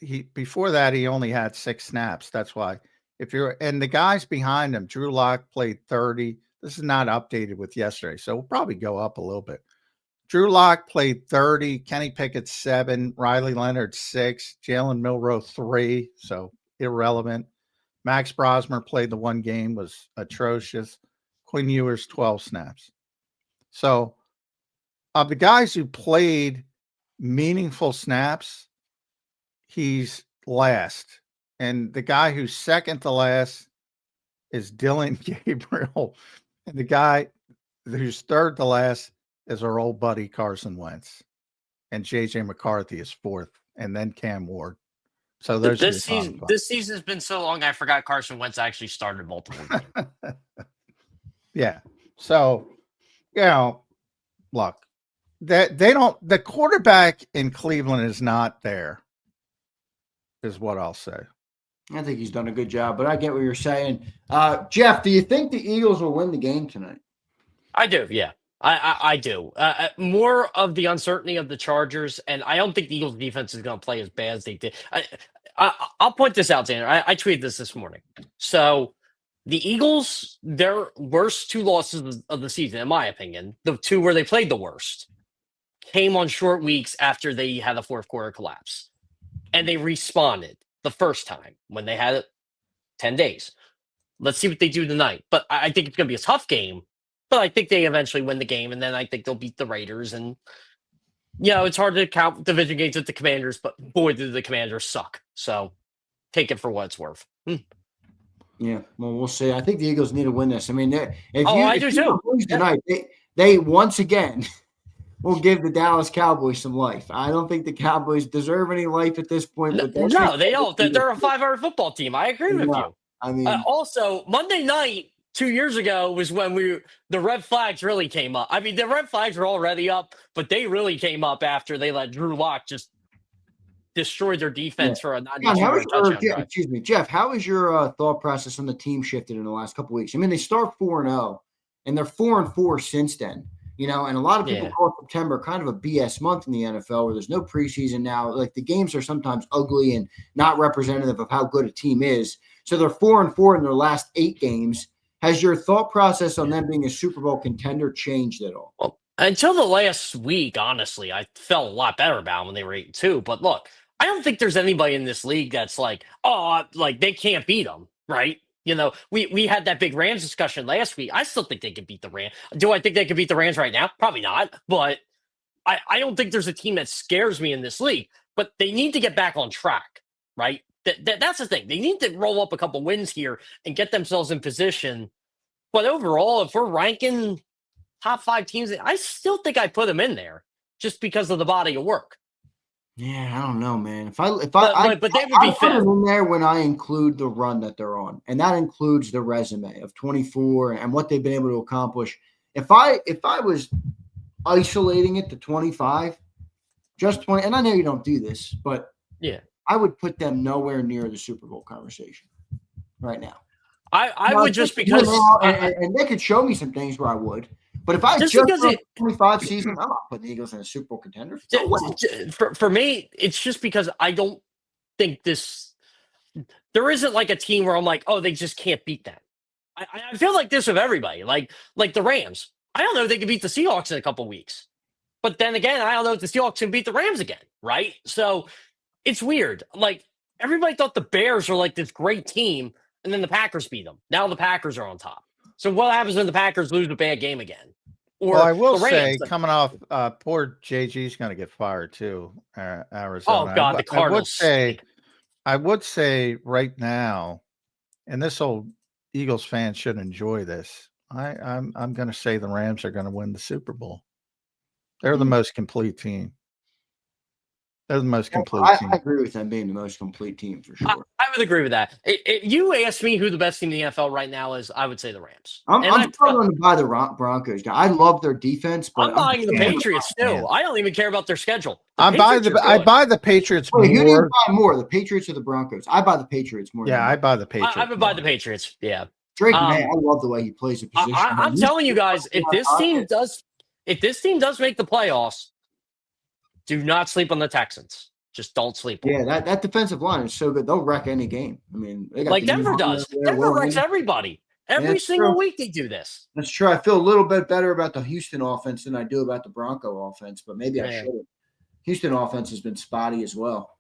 he only had 6 snaps. That's why. And the guys behind him, Drew Lock played 30. This is not updated with yesterday, so we'll probably go up a little bit. Drew Lock played 30, Kenny Pickett 7, Riley Leonard 6, Jalen Milroe 3, so irrelevant. Max Brosmer played the one game, was atrocious. Quinn Ewers 12 snaps. So of the guys who played meaningful snaps, he's last. And the guy who's second to last is Dylan Gabriel. And the guy who's third to last is our old buddy Carson Wentz. And JJ McCarthy is fourth. And then Cam Ward. So there's this season has been so long I forgot Carson Wentz actually started multiple games. Yeah. So, look, the quarterback in Cleveland is not there, is what I'll say. I think he's done a good job, but I get what you're saying. Jeff, do you think the Eagles will win the game tonight? I do, yeah. I do. More of the uncertainty of the Chargers, and I don't think the Eagles defense is going to play as bad as they did. I'll point this out, Zander. I tweeted this morning. So the Eagles, their worst 2 losses of the season, in my opinion, the 2 where they played the worst, came on short weeks after they had a fourth quarter collapse. And they responded the first time when they had 10 days. Let's see what they do tonight. But I think it's going to be a tough game. But I think they eventually win the game, and then I think they'll beat the Raiders. And, it's hard to count division games with the Commanders, but boy, do the Commanders suck. So take it for what it's worth. Yeah, well, we'll see. I think the Eagles need to win this. I mean, I do too. Lose tonight, they once again will give the Dallas Cowboys some life. I don't think the Cowboys deserve any life at this point. But no, they don't. They're a 5-hour football team. I agree with you. I mean, also, Monday night 2 years ago was when the red flags really came up. I mean, the red flags were already up, but they really came up after they let Drew Lock just destroy their defense for a 92-yard touchdown. Excuse me, Jeff. How is your thought process on the team shifted in the last couple of weeks? I mean, they start 4-0, and they're 4-4 since then. And a lot of people call September kind of a BS month in the NFL where there's no preseason now. Like the games are sometimes ugly and not representative of how good a team is. So they're 4-4 in their last 8 games. Has your thought process on them being a Super Bowl contender changed at all? Well, until the last week, honestly, I felt a lot better about them when they were 8-2. But look, I don't think there's anybody in this league that's like, they can't beat them, right? We had that big Rams discussion last week. I still think they can beat the Rams. Do I think they can beat the Rams right now? Probably not. But I don't think there's a team that scares me in this league. But they need to get back on track, right? That's the thing. They need to roll up a couple wins here and get themselves in position. But overall, if we're ranking top 5 teams, I still think I put them in there just because of the body of work. Yeah, I don't know, man. But they would be put them in there when I include the run that they're on, and that includes the resume of 24 and what they've been able to accomplish. If I was isolating it to 25, just 20, and I know you don't do this, but yeah, I would put them nowhere near the Super Bowl conversation right now. I would just because and they could show me some things where I would. But if I just because 25 season, I'm not putting the Eagles in a Super Bowl contender. For me, it's just because I don't think there isn't like a team where I'm like, oh, they just can't beat them. I feel like this with everybody, like the Rams. I don't know if they can beat the Seahawks in a couple weeks. But then again, I don't know if the Seahawks can beat the Rams again, right? So it's weird. Like everybody thought the Bears were like this great team, and then the Packers beat them. Now the Packers are on top. So what happens when the Packers lose a bad game again? Or I will say, coming off, poor JG's going to get fired too. Arizona. Oh God, the Cardinals. I would say right now, and this old Eagles fan should enjoy this. I'm going to say the Rams are going to win the Super Bowl. They're the most complete team. They're the most complete team. I agree with them being the most complete team for sure. I would agree with that. If you ask me who the best team in the NFL right now is, I would say the Rams. I'm struggling to buy the Broncos. I love their defense, but I'm buying the Patriots too. I don't even care about their schedule. I buy the Patriots more. Who do you buy more, the Patriots or the Broncos? I buy the Patriots more. Yeah, I buy the Patriots. I would buy the Patriots. Yeah. Drake May, I love the way he plays the position. I'm telling you guys, if this team does make the playoffs, do not sleep on the Texans. Just don't sleep on them. Yeah, that defensive line is so good. They'll wreck any game. I mean, like Denver does. Denver wrecks everybody. Every single week they do this. That's true. I feel a little bit better about the Houston offense than I do about the Bronco offense, but maybe I should. Houston offense has been spotty as well.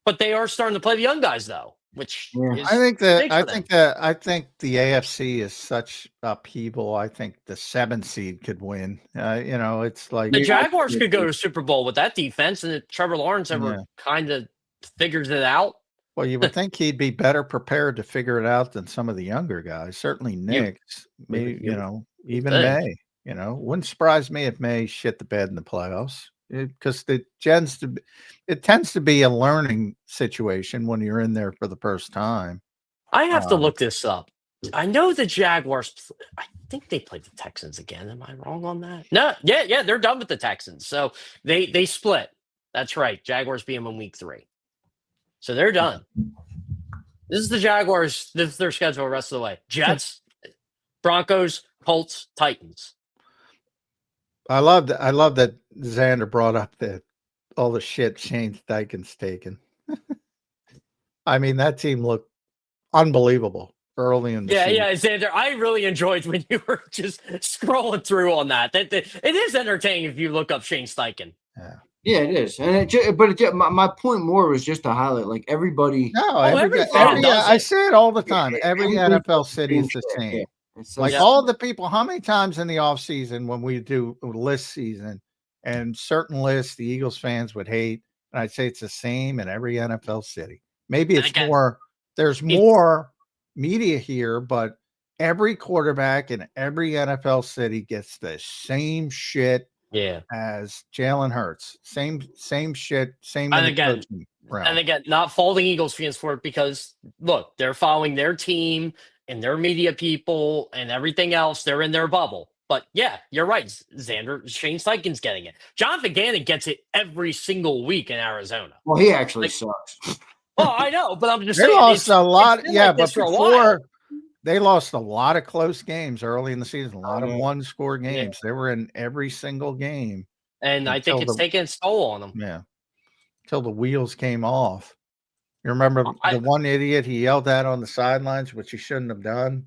But they are starting to play the young guys though, which is I think the AFC is such upheaval. I think the 7 seed could win. It's like the Jaguars could go to Super Bowl with that defense, and if Trevor Lawrence ever kind of figures it out. Well, you would think he'd be better prepared to figure it out than some of the younger guys. Certainly Nick, maybe, even May. Wouldn't surprise me if May shit the bed in the playoffs. Because it tends to be a learning situation when you're in there for the first time. I have to look this up. I know the Jaguars. I think they played the Texans again. Am I wrong on that? No, yeah, they're done with the Texans. So they split. That's right. Jaguars beat them in week 3, so they're done. This is the Jaguars. This is their schedule the rest of the way: Jets, Broncos, Colts, Titans. I love that Zander brought up all the shit Shane Steichen's taken. I mean, that team looked unbelievable early in the season. Yeah, Zander, I really enjoyed when you were just scrolling through on that. It is entertaining if you look up Shane Steichen. Yeah, it is. And my point more was just to highlight, like, everybody. No, I say it all the time. Every NFL city is the same. Yeah. Like all the people, how many times in the offseason when we do list season and certain lists the Eagles fans would hate, and I'd say it's the same in every NFL city. Maybe it's more, there's more media here, but every quarterback in every NFL city gets the same shit as Jalen Hurts. Same shit, same. And again, not faulting Eagles fans for it because, look, they're following their team and their media people and everything else. They're in their bubble. But yeah, you're right, Zander. Shane Steichen's getting it. Jonathan Gannon gets it every single week in Arizona. Well, he actually sucks. Well, I know, but I'm just saying. They lost a lot. But before they lost a lot of close games early in the season, a lot of one-score games. They were in every single game. And I think it's taken its toll on them. Yeah. Until the wheels came off. You remember the one idiot he yelled at on the sidelines, which he shouldn't have done,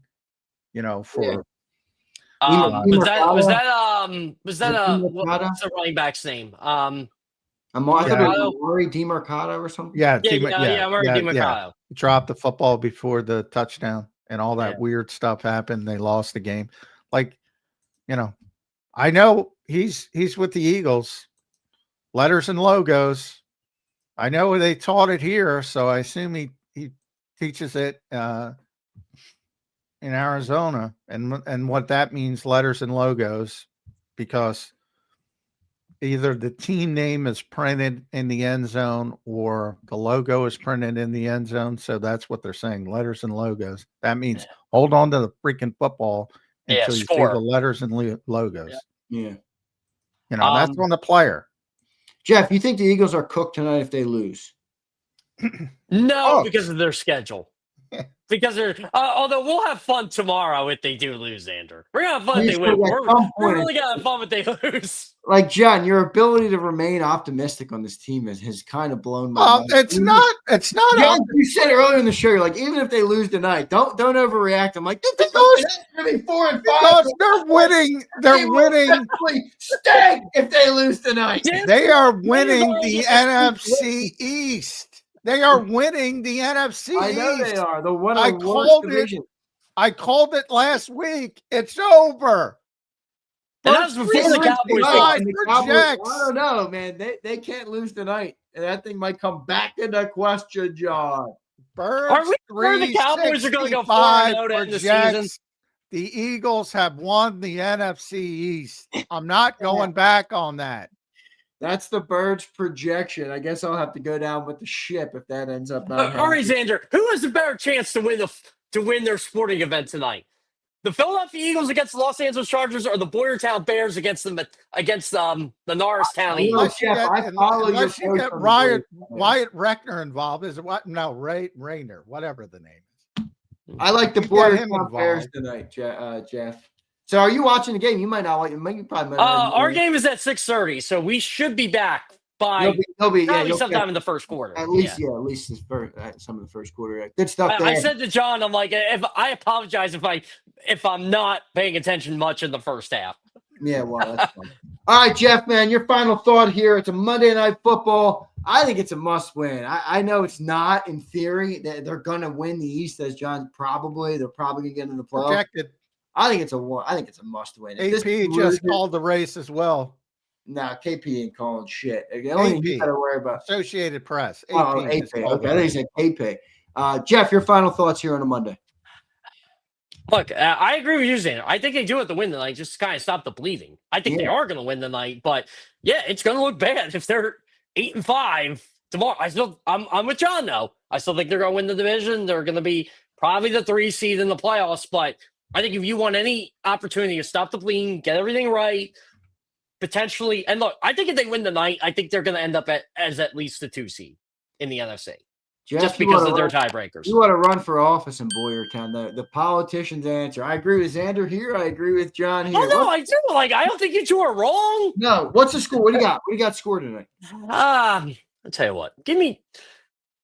for was that what's the running back's name? I thought it was Murray DeMarcado or something. Murray DeMarcado. He dropped the football before the touchdown and all that weird stuff happened. They lost the game. Like, I know he's with the Eagles, letters and logos. I know they taught it here, so I assume he teaches it in Arizona, and what that means, letters and logos, because either the team name is printed in the end zone or the logo is printed in the end zone. So that's what they're saying, letters and logos. That means hold on to the freaking football until you see the letters and logos. Yeah. That's on the player. Jeff, you think the Eagles are cooked tonight if they lose? No, because of their schedule. Because they're although we'll have fun tomorrow if they do lose, Zander. We're gonna have fun if they win. We're really gonna have fun if they lose. Like, John, your ability to remain optimistic on this team has kind of blown my mind. It's not. John, you said earlier in the show, you're like, even if they lose tonight, don't overreact. I'm like, they're 4-5. Because they're winning. They're winning. Stay if they lose tonight. They are winning the NFC East. They are winning the NFC East. I know they are. The one of the worst division. I called it last week. It's over. And that's before the Cowboys. I don't know, man. They can't lose tonight. And that thing might come back into question, John. Are we sure the Cowboys are going to go 4-0 to end the season? The Eagles have won the NFC East. I'm not going back on that. That's the Birds' projection. I guess I'll have to go down with the ship if that ends up not happening. All right, Zander, who has a better chance to win their sporting event tonight? The Philadelphia Eagles against the Los Angeles Chargers, or the Boyertown Bears against the Norristown Eagles? Unless you get Wyatt Reckner involved, is it what? No, Rayner, whatever the name is. I like the Boyertown Bears tonight, Jeff. So, are you watching the game? You might not. You probably might. Our game is at 6:30, so we should be back by He'll be probably you'll sometime get in the first quarter. at least at least this some of the first quarter. Good stuff there. I said to John, I'm like, if I apologize if I'm not paying attention much in the first half. Yeah, well, that's fun. All right, Jeff, man, your final thought here. It's a Monday Night Football. I think it's a must-win. I know it's not in theory. They're going to win the East, as John's probably. They're probably going to get in the playoffs. Projected. I think it's a must-win. AP just called the race as well. Nah, KP ain't calling shit. The only thing you got to worry about Associated Press. AP. Oh, AP. Okay, I think he said KP. Jeff, your final thoughts here on a Monday. Look, I agree with you, Zander. I think they do have to win tonight, just kind of stop the bleeding. I think they are going to win tonight, but yeah, it's going to look bad if they're 8-5 tomorrow. I'm with John though. I still think they're going to win the division. They're going to be probably the 3 seed in the playoffs, but I think if you want any opportunity to stop the bleeding, get everything right, potentially, and look, I think if they win tonight, I think they're going to end up as at least the 2 seed in the NFC. Jeff, just because of their tiebreakers. You want to run for office in Boyertown. The politicians answer. I agree with Zander here. I agree with John here. Oh, no, I do. Like, I don't think you two are wrong. No. What's the score? What do you got? What do you got scored tonight? I'll tell you what.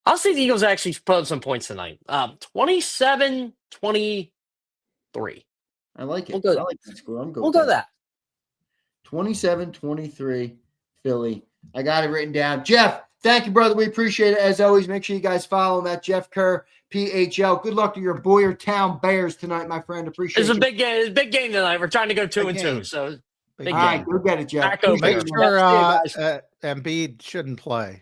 I'll see the Eagles actually put up some points tonight. 27-23. I like it. I like that score. I'm good. We'll go that. 27-23 Philly. I got it written down. Jeff, thank you, brother. We appreciate it. As always, make sure you guys follow him at Jeff Kerr, PHL. Good luck to your Boyertown Bears tonight, my friend. Appreciate it. It's a big game. It's a big game tonight. We're trying to go 2-2. So big game. All right, go get it, Jeff. Make sure Embiid shouldn't play.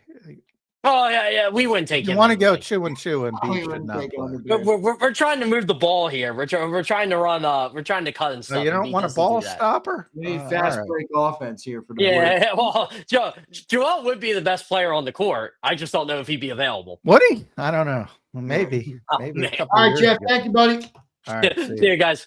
Oh, yeah. We wouldn't take him. You want to go 2-2 and Embiid should not play. We're trying to move the ball here. We're trying to run. We're trying to cut and stuff. So you don't want a ball stopper? We need fast break offense here for the yeah. Well, Joel would be the best player on the court. I just don't know if he'd be available. Would he? I don't know. Well, maybe. All right, Jeff. Thank you, buddy. All right. See you guys.